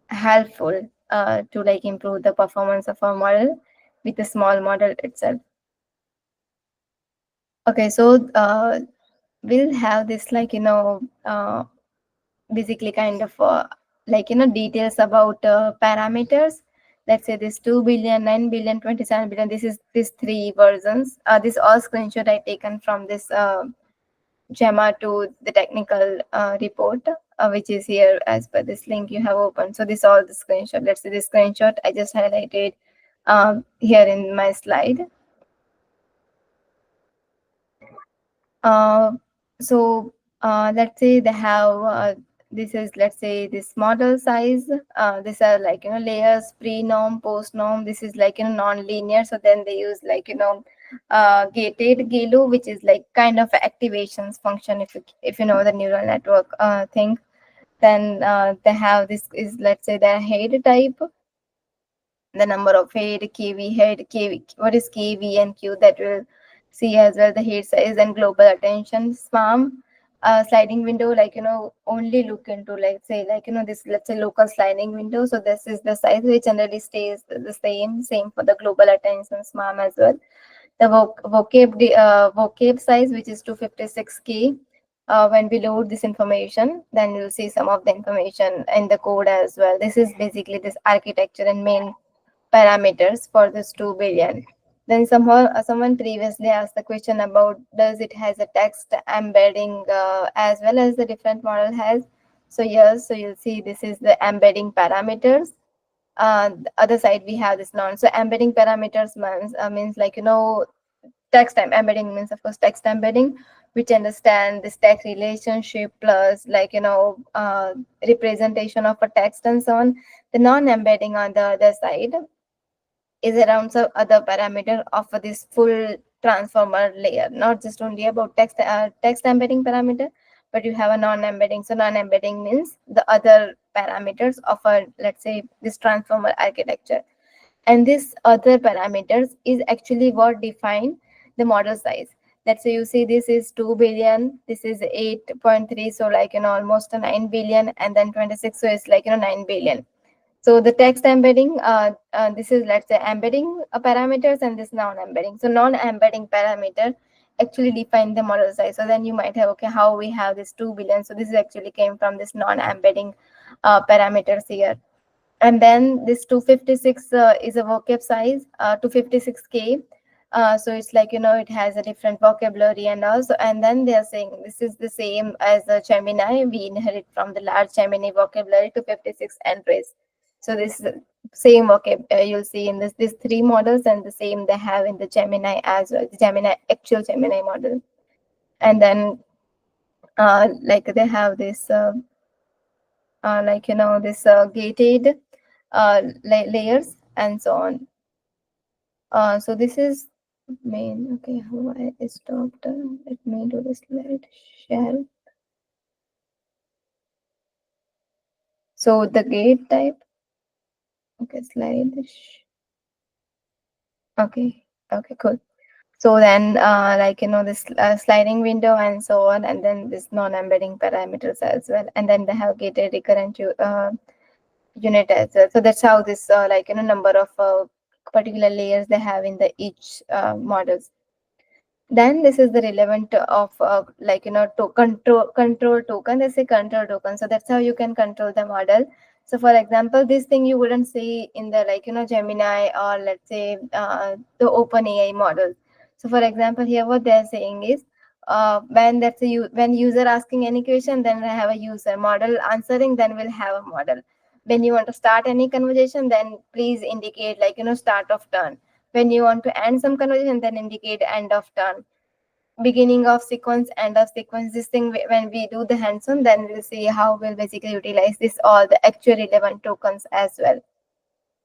helpful to like improve the performance of a model with a small model itself. Okay, so we'll have this like basically kind of like details about parameters. Let's say this 2 billion, 9 billion, 27 billion. This is these three versions. This all screenshot I taken from this Gemma to the technical report, which is here as per this link you have opened. So this all the screenshot. Let's say this screenshot I just highlighted here in my slide. Uh, so let's say they have this is, let's say, this model size. These are like layers, pre-norm, post-norm. This is like non-linear. So then they use like gated GALU, which is like kind of activations function, if you know the neural network thing. Then they have this is, let's say, their head type, the number of head, KV head, KV, what is KV and Q, that will see as well the head size and global attention span. Sliding window, like only look into, like say, like this, let's say, local sliding window. So this is the size which generally stays the same for the global attention span as well. The vocab size, which is 256K. When we load this information, then you'll see some of the information in the code as well. This is basically this architecture and main parameters for this 2 billion. Then someone previously asked the question about, does it has a text embedding as well as the different model has? So yes, so you'll see this is the embedding parameters. The other side we have this non. So embedding parameters means like text embedding means, of course, text embedding, which understand this text relationship plus like representation of a text and so on. The non-embedding on the other side is around some other parameter of this full transformer layer, not just only about text embedding parameter, but you have a non-embedding. So non-embedding means the other parameters of a, let's say, this transformer architecture. And this other parameters is actually what define the model size. Let's say you see this is 2 billion, this is 8.3, so like almost a 9 billion, and then 26, so it's like 9 billion. So the text embedding, this is, let's say, embedding parameters, and this non-embedding. So non-embedding parameter actually define the model size. So then you might have, okay, how we have this 2 billion. So this is actually came from this non-embedding parameters here. And then this 256 is a vocab size, 256K. So it's like, it has a different vocabulary and also, and then they are saying this is the same as the Gemini. We inherit from the large Gemini vocabulary to 56 entries. So this same vocab you'll see in these three models, and the same they have in the Gemini as well, the Gemini actual Gemini model. And then like they have this like this gated layers and so on. So this is main. Okay, how I stopped. Let me do the slide share. So the gate type. Okay, slide. Okay, okay, cool. So then like this sliding window and so on, and then this non-embedding parameters as well, and then they have gated recurrent unit as well. So that's how this like number of particular layers they have in the each models. Then this is the relevant of like to control token. They say control token. So that's how you can control the model. So for example, this thing you wouldn't see in the like Gemini, or let's say the OpenAI model. So for example, here what they're saying is when that's when user asking any question, then we have a user model answering, then we'll have a model. When you want to start any conversation, then please indicate like start of turn. When you want to end some conversation, then indicate end of turn. Beginning of sequence, end of sequence. This thing, when we do the hands-on, then we'll see how we'll basically utilize this all the actual relevant tokens as well.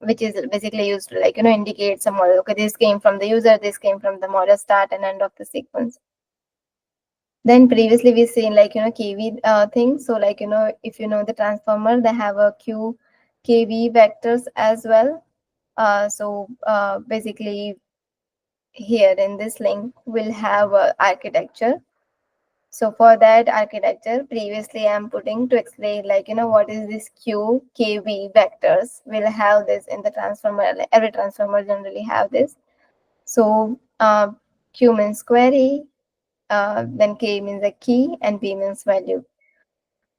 which is basically used to indicate some model. Okay, this came from the user, this came from the model start and end of the sequence. Then previously we seen KV thing. So if you know the transformer, they have a Q KV vectors as well. Basically here in this link we'll have architecture. So for that architecture, previously I'm putting to explain what is this Q KV vectors. We'll have this in the transformer. Every transformer generally have this. So Q means query, then K means a key, and V means value.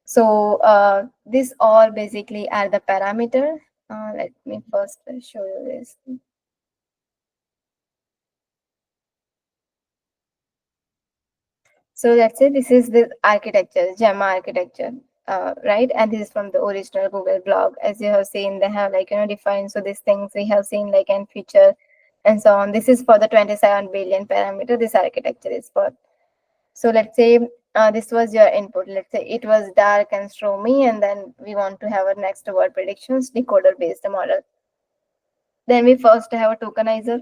So this all basically are the parameter. Let me first show you this. So let's say this is the architecture, Gemma architecture, right? And this is from the original Google blog. As you have seen, they have defined. So these things we have seen and feature and so on. This is for the 27 billion parameter. This architecture is for. So let's say this was your input. Let's say it was dark and stormy, and then we want to have a next word predictions decoder based model. Then we first have a tokenizer.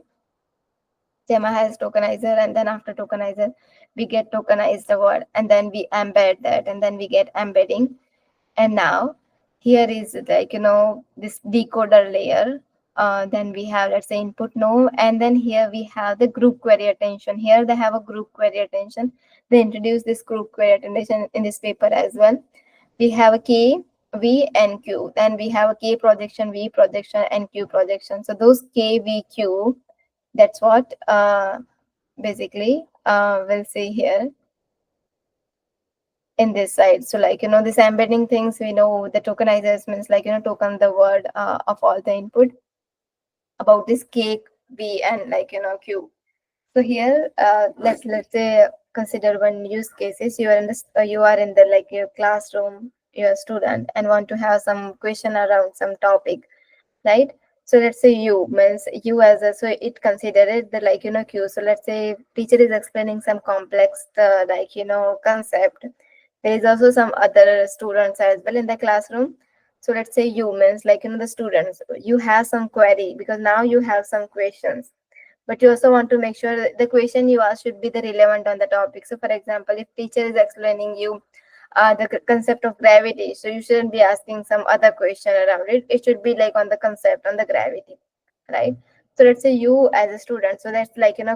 Gemma has tokenizer, and then after tokenizer, we get tokenized the word, and then we embed that, and then we get embedding. And now here is this decoder layer. Then we have, let's say, input no, and then here we have the group query attention. Here they have a group query attention. They introduce this group query attention in this paper as well. We have a K, V, and Q. Then we have a K projection, V projection, and Q projection. So those K, V, Q, that's what basically we'll see here in this side. So this embedding things, we know the tokenizers means token the word of all the input about this K, V, and Q. So here let's say consider one use cases. You are in this you are in the your classroom, you're a student and want to have some question around some topic, right? So let's say you means you as a, so it considered the Q. So let's say teacher is explaining some complex concept. There is also some other students as well in the classroom. So let's say you means the students, you have some query because now you have some questions, but you also want to make sure that the question you ask should be the relevant on the topic. So for example, if teacher is explaining you the concept of gravity, so you shouldn't be asking some other question around it. It should be on the concept on the gravity, right? So let's say you as a student, so that's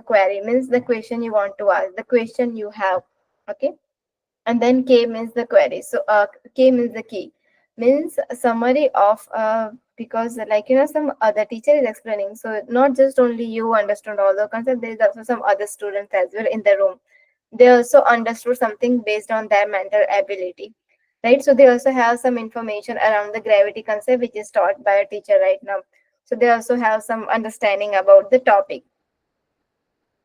query means the question you want to ask, the question you have. Okay, and then K means the query. So K means the key, means a summary of because some other teacher is explaining, so not just only you understood all the concept, there is also some other students as well in the room. They also understood something based on their mental ability, right? So they also have some information around the gravity concept which is taught by a teacher right now. So they also have some understanding about the topic.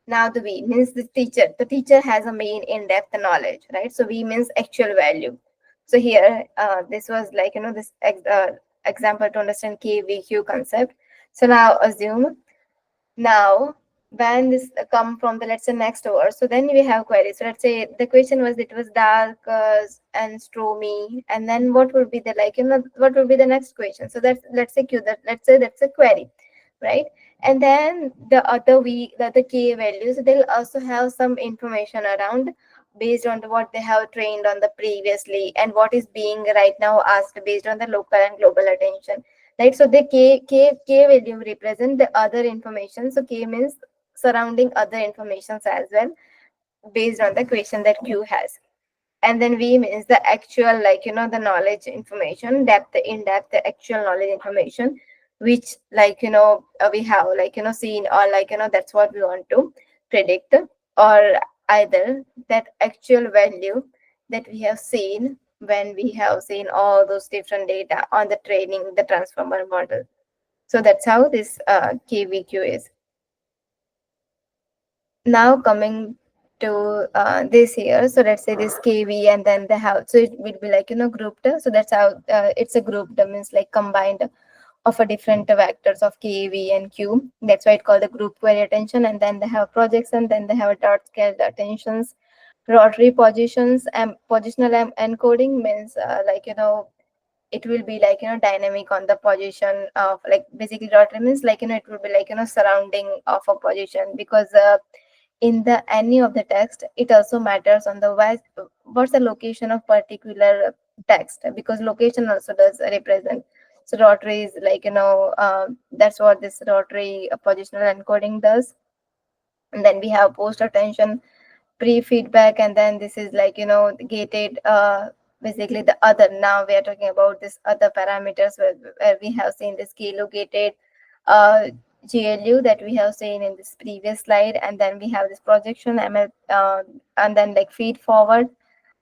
Now the V means the teacher. The teacher has a main in-depth knowledge, right? So V means actual value. So here, this was this example to understand KVQ concept. So now assume, now when this come from the, let's say, next word, so then we have query. So let's say the question was, it was dark and stormy, and then what would be the what would be the next question? So that's, let's say Q, that let's say that's a query, right? And then the other the K values, they'll also have some information around based on what they have trained on the previously and what is being right now asked based on the local and global attention, right? So the K value represent the other information. So K means surrounding other informations as well based on the question that Q has. And then V means the actual the knowledge information, depth, in depth, the actual knowledge information, which we have seen, or that's what we want to predict, or either that actual value that we have seen when we have seen all those different data on the training the transformer model. So that's how this KVQ is. Now coming to this here, so let's say this KV and then the how, so it will be grouped. So that's how it's a group, that means combined of a different vectors of K, V, and Q. That's why it's called the group query attention. And then they have projection, then they have dot scale attentions, rotary positions, and positional encoding means it will be like dynamic on the position of, like, basically rotary means like it will be like surrounding of a position, because in the any of the text it also matters on the what's the location of particular text, because location also does represent. So rotary is like that's what this rotary positional encoding does. And then we have post attention, pre-feedback, and then this is like gated, basically the other. Now we are talking about this other parameters, where we have seen this kilo gated uh, GLU that we have seen in this previous slide, and then we have this projection ML, and then like feed forward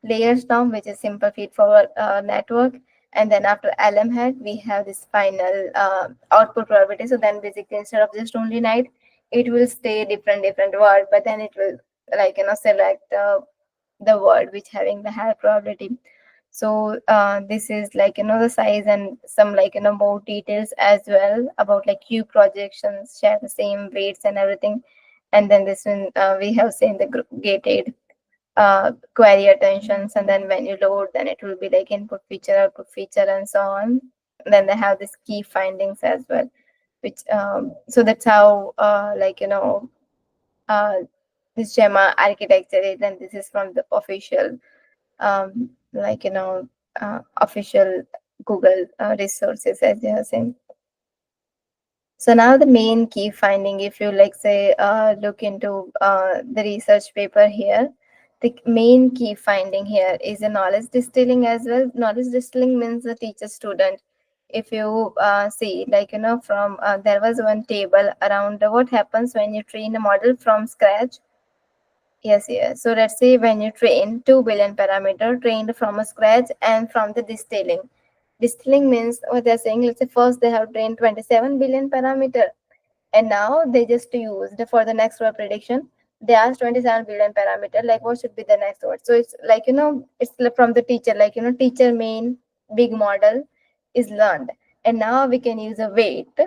layers down, which is simple feed forward network. And then after LM head we have this final output probability. So then basically instead of just only night, it will stay different word, but then it will like select the word which having the higher probability. So this is like the size, and some like more details as well about like Q projections share the same weights and everything. And then this one we have seen the gated query attentions, and then when you load, then it will be like input feature, output feature, and so on. Then they have this key findings as well, which so that's how uh, this Gemma architecture is. And this is from the official like official Google resources, as you have seen. So now the main key finding, if you like say look into the research paper here, the main key finding here is a knowledge distilling as well. Knowledge distilling means the teacher student. If you see like from there was one table around what happens when you train a model from scratch. Yes. So let's say when you train 2 billion parameter trained from a scratch and from the distilling. Distilling means what they're saying, let's say first they have trained 27 billion parameter, and now they just used for the next word prediction. They asked 27 billion parameter, like what should be the next word. So it's like, it's from the teacher, like, teacher main big model is learned. And now we can use a weight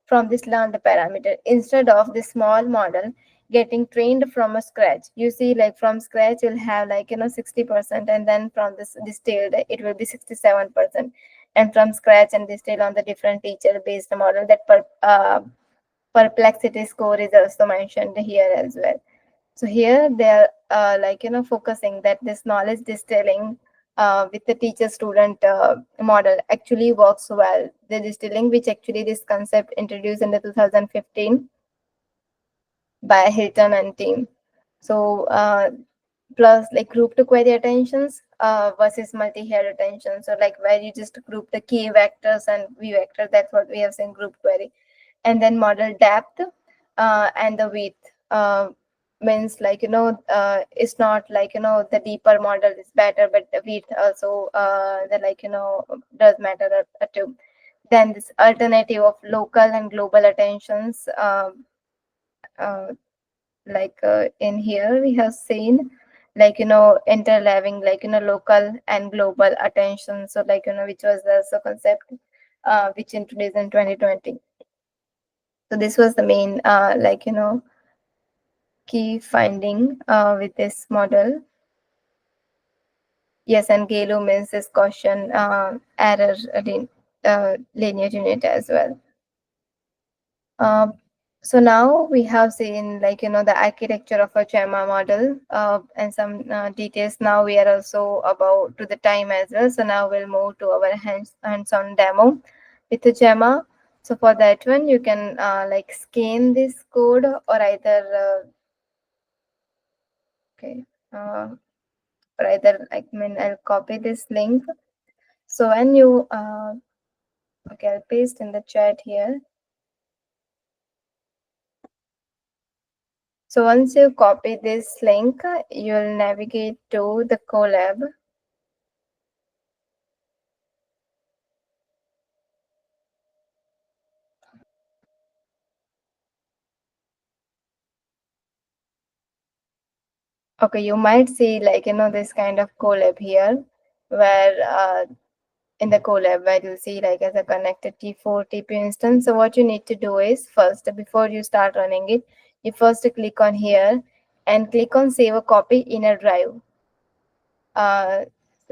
from this learned parameter instead of the small model getting trained from a scratch. You see, like from scratch, you'll have like, 60%, and then from this distilled, it will be 67%. And from scratch and distilled on the different teacher based model, that perplexity score is also mentioned here as well. So here they are like focusing that this knowledge distilling with the teacher student model actually works well. The distilling, which actually this concept introduced in the 2015 by Hilton and team. So plus like group to query attentions versus multi-head attention. So like where you just group the key vectors and v vector, that's what we have seen group query. And then model depth and the width means like it's not like the deeper model is better, but the width also the like does matter too. Then this alternative of local and global attentions, uh, like in here we have seen like interleaving like local and global attention. So like which was the concept which introduced in 2020. So this was the main like key finding with this model. Yes, and GALU means this caution error lineage unit as well. So now we have seen like the architecture of a Gemma model and some details. Now we are also about to the time as well. So now we'll move to our hands-on demo with the Gemma. So for that one, you can like scan this code, or either okay, or either I mean I'll copy this link. So when you okay, I'll paste in the chat here. So once you copy this link, you'll navigate to the Colab. Okay, you might see like this kind of Colab here, where in the Colab where you'll see like as a connected T4 TP instance. So what you need to do is first, before you start running it, you first click on here and click on save a copy in a drive.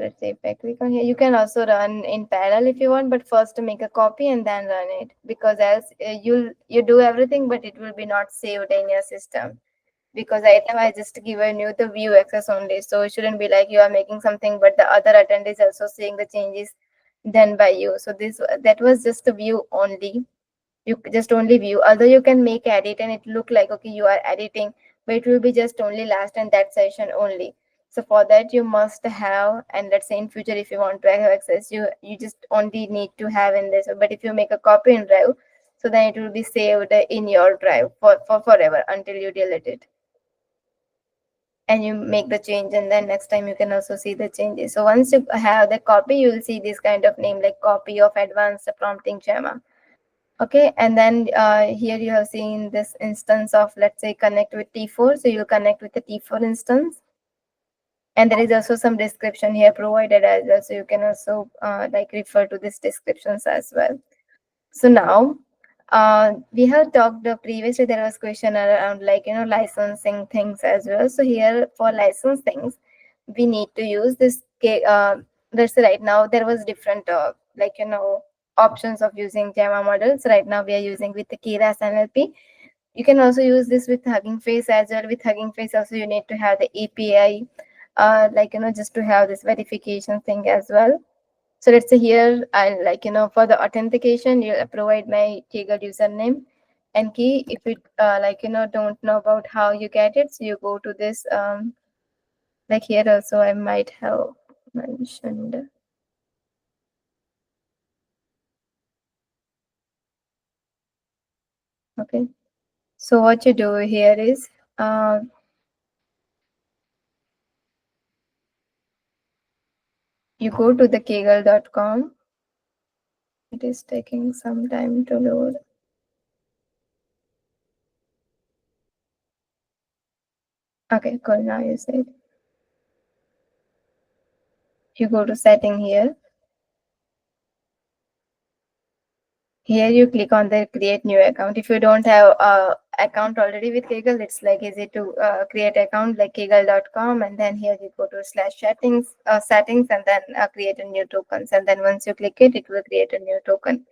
let's say if I click on here, you can also run in parallel if you want, but first to make a copy and then run it, because else you do everything, but it will be not saved in your system. Because item I just given you the view access only, so it shouldn't be like you are making something, but the other attendee is also seeing the changes done by you. So that was just a view only. You just only view, although you can make edit and it look like okay you are editing, but it will be just only last in that session only. So for that you must have, and let's say in future if you want to have access, you just only need to have in this. But if you make a copy in drive, so then it will be saved in your drive for forever until you delete it and you make the change, and then next time you can also see the changes. So once you have the copy, you will see this kind of name like copy of advanced prompting Gemma. Okay, and then here you have seen this instance of, let's say, connect with T4. So you'll connect with the T4 instance. And there is also some description here provided as well. So you can also like refer to these descriptions as well. So now we have talked previously, there was question around like, licensing things as well. So here for license things, we need to use this, let's say right now there was different like, options of using Gemma models. Right now we are using with the Keras NLP. You can also use this with Hugging Face as well. With Hugging Face also you need to have the API, like, just to have this verification thing as well. So let's say here I'll like, for the authentication, you provide my Kaggle username and key. If it like, don't know about how you get it, so you go to this, like here also I might have mentioned. Okay. So what you do here is, you go to the kaggle.com. It is taking some time to load. Okay, cool. Now you see it. You go to setting here. Here you click on the create new account. If you don't have a account already with Kaggle, it's like easy to create account like kaggle.com, and then here you go to /settings, settings, and then create a new tokens. And then once you click it, it will create a new token.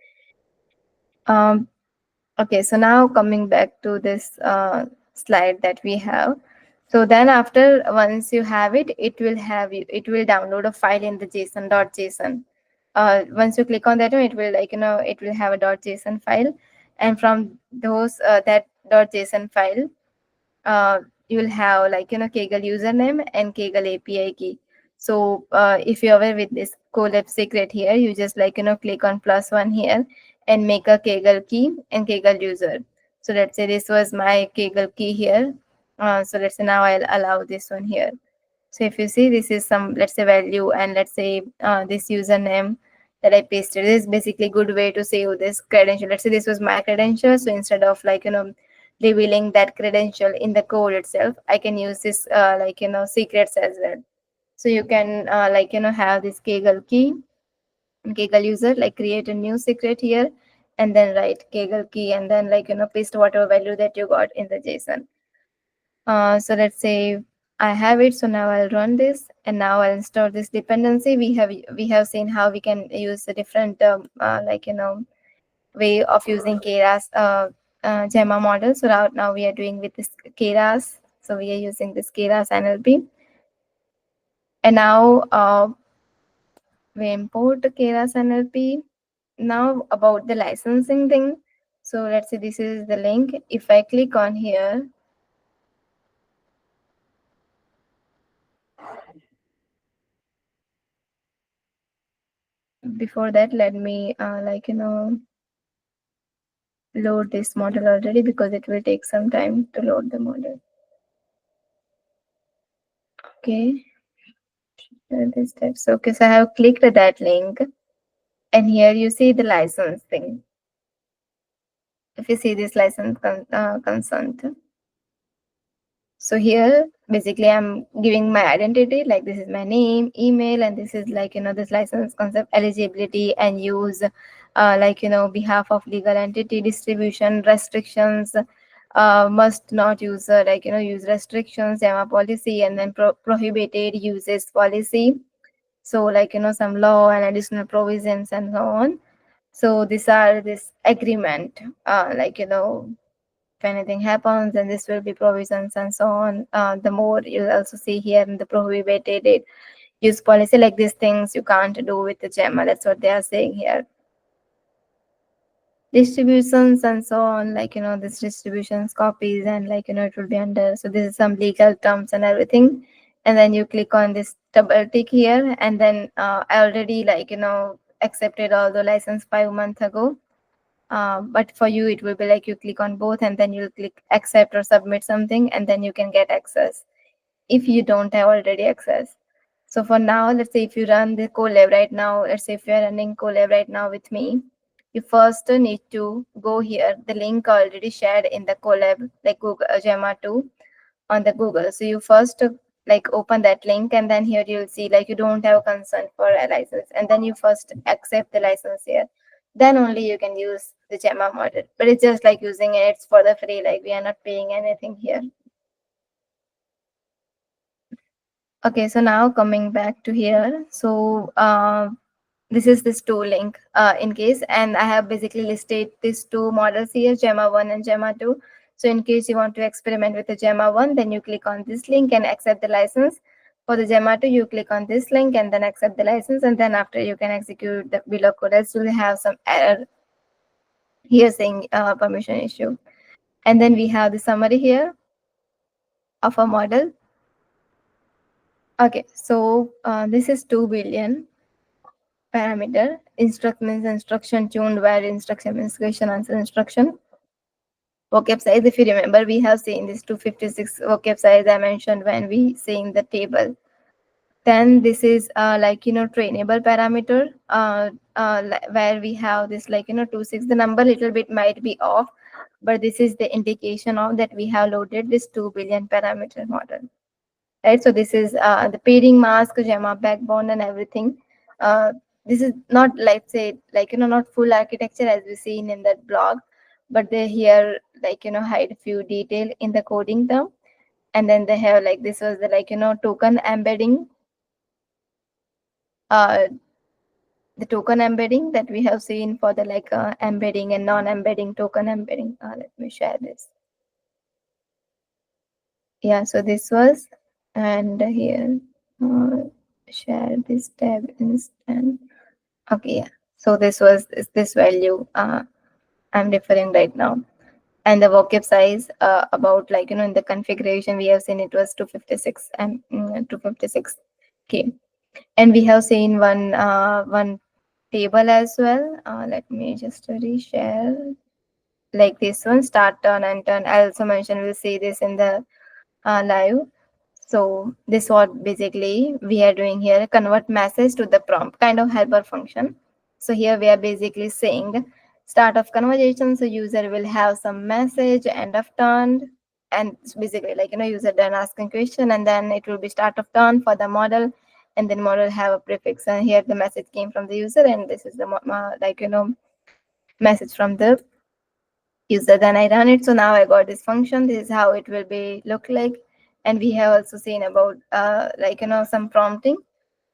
Okay, so now coming back to this slide that we have. So then after, once you have it, it will download a file in the JSON.json. Once you click on that one, it will like, it will have a .json file, and from those that .json file, you will have like, Kaggle username and Kaggle API key. So if you're aware with this Colab secret here, you just like, click on +1 here and make a Kaggle key and Kaggle user. So let's say this was my Kaggle key here. So let's say now I'll allow this one here. So if you see, this is some, let's say, value, and let's say this username that I pasted. This is basically good way to save this credential. Let's say this was my credential. So instead of like, revealing that credential in the code itself, I can use this like, secrets as well. So you can like, have this Kaggle key, Kaggle user, like create a new secret here, and then write Kaggle key, and then like, paste whatever value that you got in the JSON. So let's say I have it. So now I'll run this, and now I'll install this dependency. We have seen how we can use a different like, way of using Keras Gemma model. So now we are doing with this Keras. So we are using this Keras NLP, and now we import Keras NLP. Now about the licensing thing. So let's say this is the link. If I click on here, before that, let me like, load this model already, because it will take some time to load the model. Okay, this steps. Okay, so I have clicked that link, and here you see the license thing. If you see this license consent, so here basically I'm giving my identity, like this is my name, email, and this is like, this license concept, eligibility and use, like, behalf of legal entity, distribution restrictions, must not use like, use restrictions, Gemma policy, and then prohibited uses policy, So like, some law and additional provisions and so on. So these are this agreement, like, if anything happens, then this will be provisions and so on. The more you'll also see here in the prohibited use policy, like these things you can't do with the Gemma. That's what they are saying here. Distributions and so on, like, this distributions, copies, and like, it will be under. So this is some legal terms and everything. And then you click on this double tick here, and then I already, like, accepted all the license 5 months ago. But for you, it will be like you click on both, and then you'll click accept or submit something, and then you can get access if you don't have already access. So for now, let's say if you run the Colab right now, let's say if you're running Colab right now with me, you first need to go here, the link already shared in the Colab, like Google Gemma 2 on the Google. So you first like open that link, and then here you'll see like you don't have consent for a license, and then you first accept the license here. Then only you can use the Gemma model. But it's just like using it, it's for the free, like we are not paying anything here. Okay, so now coming back to here. So this is this two link in case, and I have basically listed these two models here, Gemma 1 and Gemma 2. So in case you want to experiment with the Gemma 1, then you click on this link and accept the license. For the Gemma 2, you click on this link and then accept the license, and then after you can execute the below code. Else you'll have some error here saying permission issue. And then we have the summary here of a model. Okay, so this is 2 billion parameter. Instruct means instruction tuned, where instruction means question answer instruction. Vocab size, if you remember, we have seen this 256 vocab size I mentioned when we seen the table. Then this is like, trainable parameter, where we have this like, 26. The number little bit might be off, but this is the indication of that we have loaded this 2 billion parameter model. Right, so this is the pairing mask, Gemma backbone, and everything. This is not, let's say, like, not full architecture as we seen in that blog, but they here like, hide a few detail in the coding term. And then they have like, this was the like, token embedding, the token embedding that we have seen for the like embedding and non-embedding token embedding. Let me share this. Yeah, so this was, and here share this tab instant. Okay, yeah, so this was this value I'm referring right now. And the vocab size, about like, in the configuration we have seen it was 256 and 256k. And we have seen one table as well. Let me just reshare, like this one, start, turn, and turn. I also mentioned we'll see this in the live. So this what basically we are doing here, convert message to the prompt, kind of helper function. So here we are basically saying start of conversation. So user will have some message, end of turn, and it's basically like, user done asking question, and then it will be start of turn for the model, and then model have a prefix. And here the message came from the user, and this is the like, message from the user. Then I run it. So now I got this function. This is how it will be look like. And we have also seen about like, some prompting.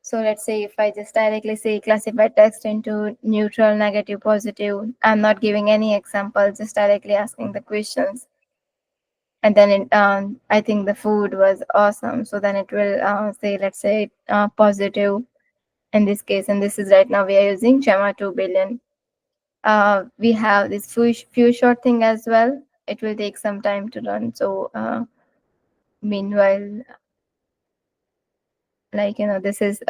So let's say if I just directly say classify text into neutral, negative, positive, I'm not giving any example, just directly asking the questions. And then I think the food was awesome. So then it will say, let's say positive in this case. And this is right now we are using Gemma 2 billion. We have this few short thing as well. It will take some time to run. So meanwhile, like, this is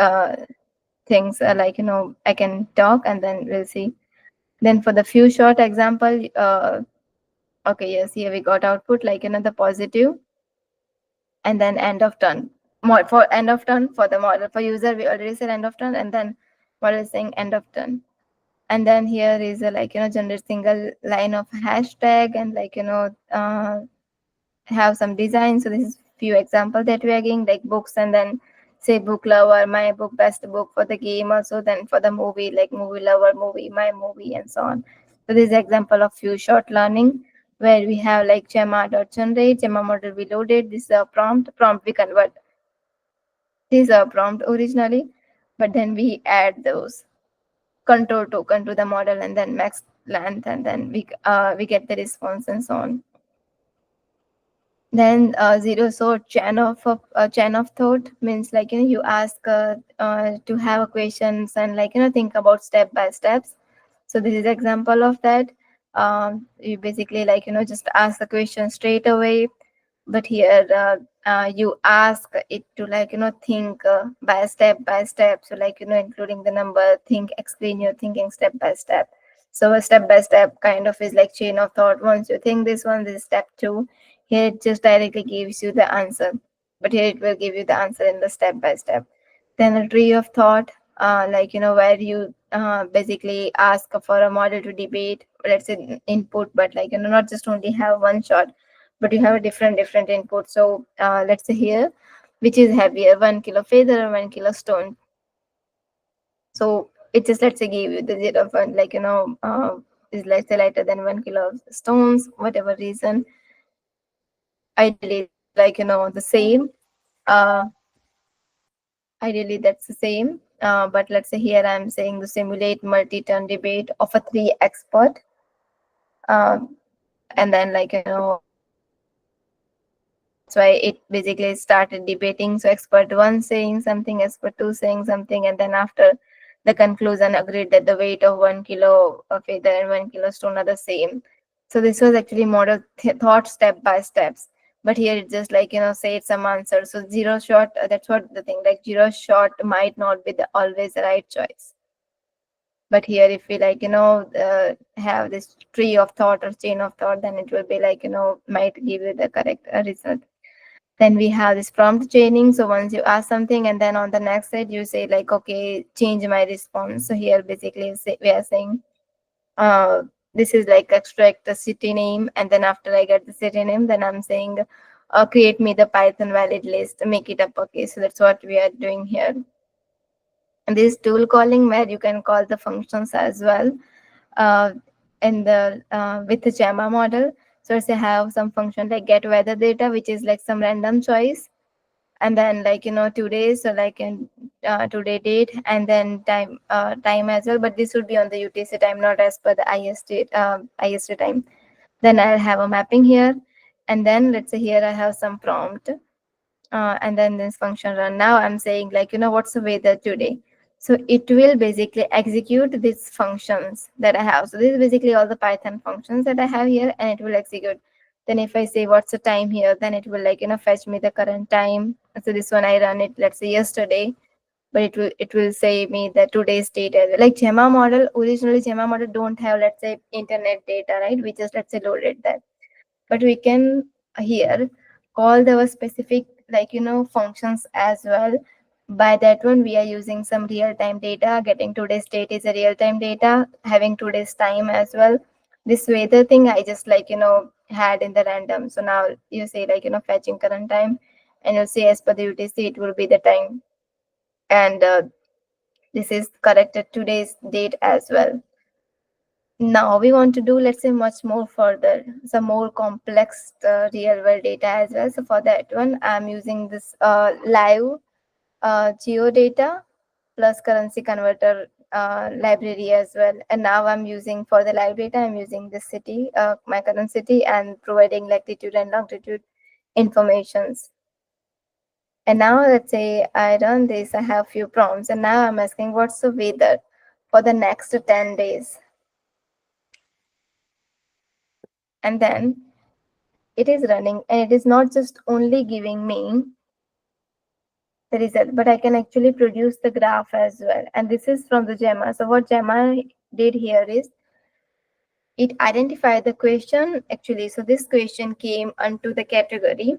things like, I can talk, and then we'll see. Then for the few short example, okay, yes, here we got output like, the positive, and then end of turn. For end of turn for the model, for user we already said end of turn, and then model is saying end of turn. And then here is a like, generate single line of hashtag, and like, have some design. So this is few examples that we are getting, like books, and then say book lover, my book, best book. For the game also, then for the movie, like movie lover, movie, my movie, and so on. So this is example of few short learning, where we have like Gemma.generate, Gemma model we loaded. This is a prompt we convert. This is a prompt originally. but then we add those control token to the model and then max length, and then we get the response and so on. Then zero sort chain of thought means like you ask to have a questions and think about step by steps. So this is example of that. You basically just ask the question straight away, but here you ask it to think by step. So including the number, think, explain your thinking step by step. So a step by step kind of is like chain of thought. Once you think this one, this is step 2. Here it just directly gives you the answer, but here it will give you the answer in the step by step. Then a tree of thought, where you basically ask for a model to debate, let's say input, but not just only have one shot, but you have a different input. So let's say here, which is heavier, 1 kilo feather or 1 kilo stone. So it just let's say give you the 0 is let's say lighter than 1 kilo of stones, whatever reason. Ideally that's the same. Ideally that's the same. But let's say here I'm saying to simulate multi-turn debate of a 3 expert. And then that's why it basically started debating. So expert 1 saying something, expert 2 saying something, and then after the conclusion agreed that the weight of 1 kilo of feather and 1 kilo stone are the same. So this was actually model thought step by steps. But here it just say some answer. So zero shot, that's what the thing, zero shot might not be the always the right choice. But here if we have this tree of thought or chain of thought, then it will be might give you the correct result. Then we have this prompt chaining. So once you ask something and then on the next side you say okay, change my response. So here basically we are saying this is extract the city name, and then after I get the city name, then I'm saying create me the Python valid list, make it uppercase. So that's what we are doing here. And this tool calling where you can call the functions as well in the with the Gemma model. So let's say have some function like get weather data, which is some random choice, and then today, so in today date, and then time as well, but this would be on the UTC time, not as per the IST time. Then I'll have a mapping here, and then let's say here I have some prompt, and then this function run. Now I'm saying what's the weather today. So it will basically execute these functions that I have. So this is basically all the Python functions that I have here, and it will execute. Then if I say what's the time here, then it will fetch me the current time. So this one I run it, let's say yesterday, but it will say me the today's date as well. Like Gemma model, originally Gemma model don't have, let's say, internet data, right? We just let's say loaded that, but we can here call the specific functions as well. By that one we are using some real-time data, getting today's date is a real-time data, having today's time as well. This weather thing I just had in the random. So now you say fetching current time, and you'll say as per the UTC it will be the time, and this is corrected today's date as well. Now we want to do, let's say, much more further, some more complex real world data as well. So for that one, I'm using this live geodata plus currency converter library as well. And now I'm using for the live data, I'm using the city, my current city, and providing latitude and longitude informations. And now let's say I run this, I have few prompts, and now I'm asking what's the weather for the next 10 days. And then it is running, and it is not just only giving me the result, but I can actually produce the graph as well. And this is from the Gemma. So what Gemma did here is it identified the question actually. So this question came onto the category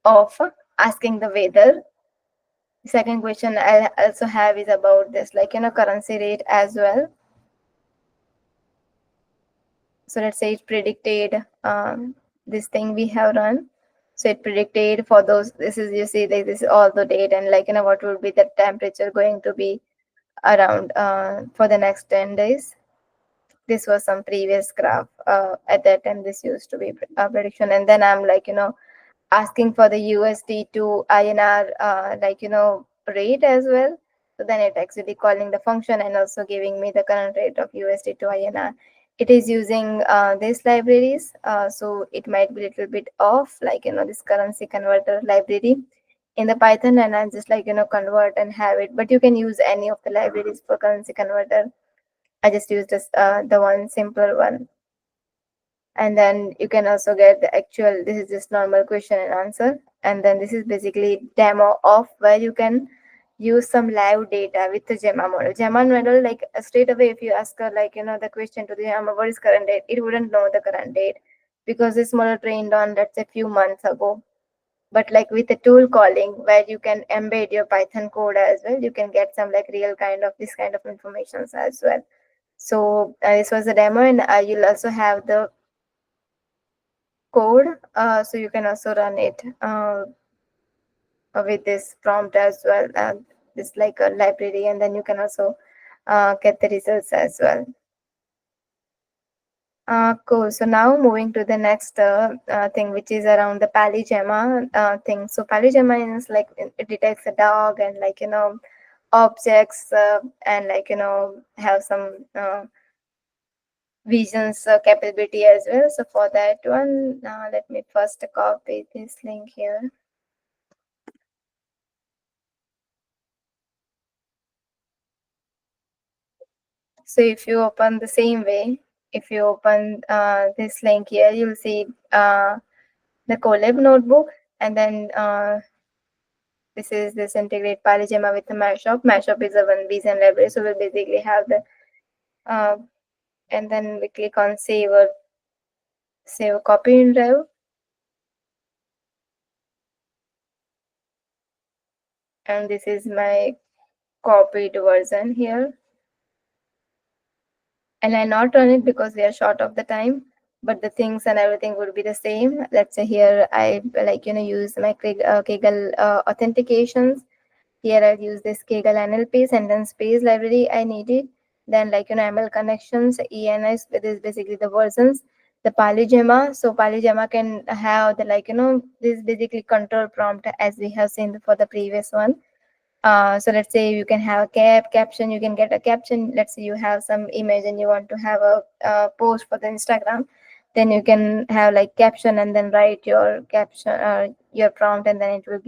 of asking the weather. The second question I also have is about this currency rate as well. So let's say it predicted this thing we have run. So it predicted for those, this is, you see, this is all the date, and what would be the temperature going to be around for the next 10 days. This was some previous graph. At that time this used to be a prediction. And then I'm asking for the USD to INR rate as well. So then it actually calling the function and also giving me the current rate of USD to INR. It is using these libraries, so it might be a little bit off, like this currency converter library in the Python, and I just convert and have it. But you can use any of the libraries for currency converter. I just used this the one simple one. And then you can also get the actual, this is just normal question and answer, and then this is basically demo of where you can use some live data with the Gemma model. Gemma model, like straight away, if you ask her the question to the Gemma, what is current date, it wouldn't know the current date because this model trained on, let's say, a few months ago. But like with the tool calling where you can embed your Python code as well, you can get some like real kind of this kind of information as well. So this was the demo, and you'll also have the code, so you can also run it with this prompt as well, this like a library, and then you can also get the results as well. Cool. So now moving to the next thing, which is around the Gemma thing. So Gemma is like it detects a dog and objects, and have some visions capability as well. So for that one, let me first copy this link here. So if you open the same way, if you open this link here, you'll see the Colab notebook, and then this is this integrate Gemma with the mashup. Mashup is a one reason library, so we'll basically have the and then we click on save or save copy in drive. And this is my copied version here. And I not run it because we are short of the time, but the things and everything would be the same. Let's say here I use my Kaggle authentications. Here I'll use this Kaggle NLP sentence space library I needed. Then ML connections, ENS, this is basically the versions. The Gemma, so Gemma can have the this basically control prompt as we have seen for the previous one. So let's say you can have a caption, you can get a caption. Let's say you have some image and you want to have a post for the Instagram, then you can have like caption and then write your caption, your prompt, and then it will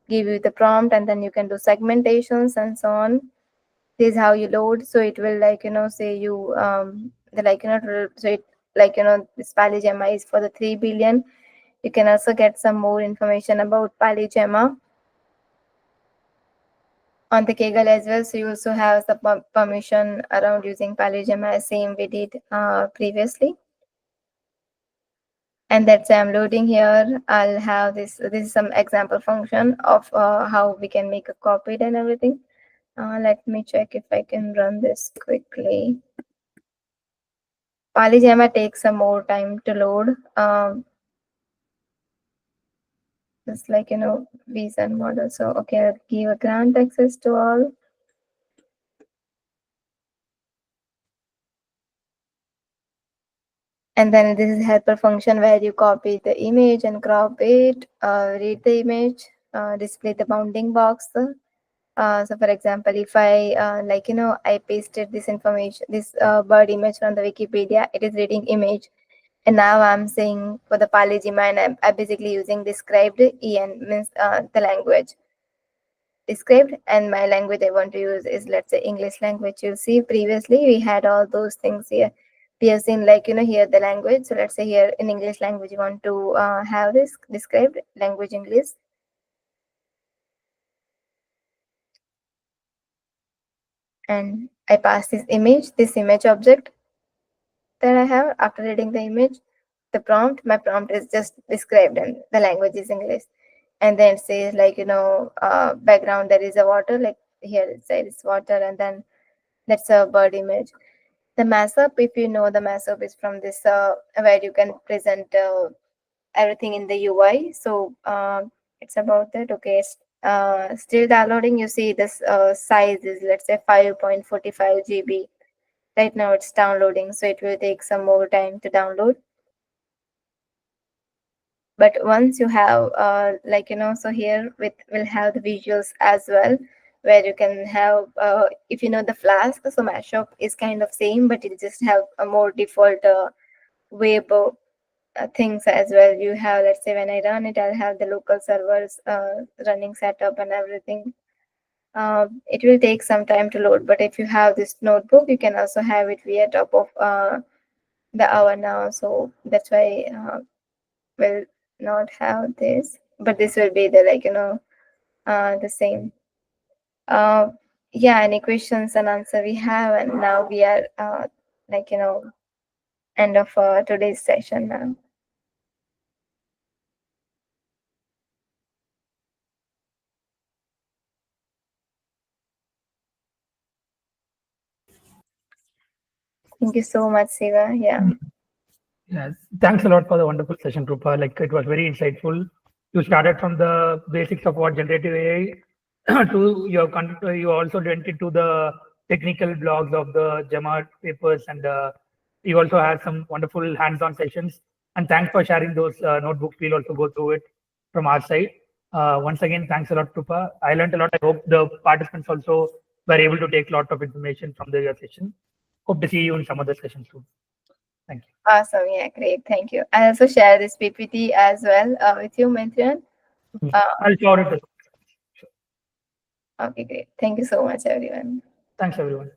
give you the prompt, and then you can do segmentations and so on. This is how you load. So it will say you so it this Gemma is for the 3 billion. You can also get some more information about Gemma on the Kaggle as well. So you also have the permission around using Gemma, same we did previously. And that's I'm loading here. I'll have this. This is some example function of how we can make a copy and everything. Let me check if I can run this quickly. Gemma takes some more time to load. Just visa and model. So okay, I'll give a grant access to all. And then this is helper function where you copy the image and crop it, read the image, display the bounding box. So for example, if I I pasted this information, this bird image from the Wikipedia, it is reading image. And now I'm saying for the Gemma, and I'm basically using described EN, means the language. Described, and my language I want to use is, let's say, English language. You see previously we had all those things here. We have seen here the language. So let's say here in English language you want to have this described language English. And I pass this image object that I have after reading the image. The prompt, my prompt is just described and the language is English. And then it says background there is a water, like here it says water, and then that's a bird image. The mashup, if you know, the mashup is from this where you can present everything in the UI. So it's about that. Okay, still downloading. You see this size is, let's say, 5.45 GB. Right now it's downloading, so it will take some more time to download. But once you have so here we'll have the visuals as well, where you can have if you know the Flask, so Mashup is kind of same, but it just have a more default web things as well. You have, let's say when I run it, I'll have the local servers running setup and everything. It will take some time to load, but if you have this notebook, you can also have it via top of the hour now. So that's why we'll not have this, but this will be the the same. Yeah, any questions and answer we have, and now we are end of today's session now. Thank you so much, Siva. Yeah. Yes, thanks a lot for the wonderful session, Krupa. Like it was very insightful. You started from the basics of what generative AI to you also went into the technical blogs of the Gemma papers, and you also had some wonderful hands-on sessions. And thanks for sharing those notebooks. We'll also go through it from our side. Once again, thanks a lot, Krupa. I learned a lot. I hope the participants also were able to take a lot of information from the session. Hope to see you in some other sessions soon. Thank you. Awesome. Yeah, great. Thank you. I also share this PPT as well with you, Mithran. I'll forward it. Okay, great. Thank you so much, everyone. Thanks, everyone.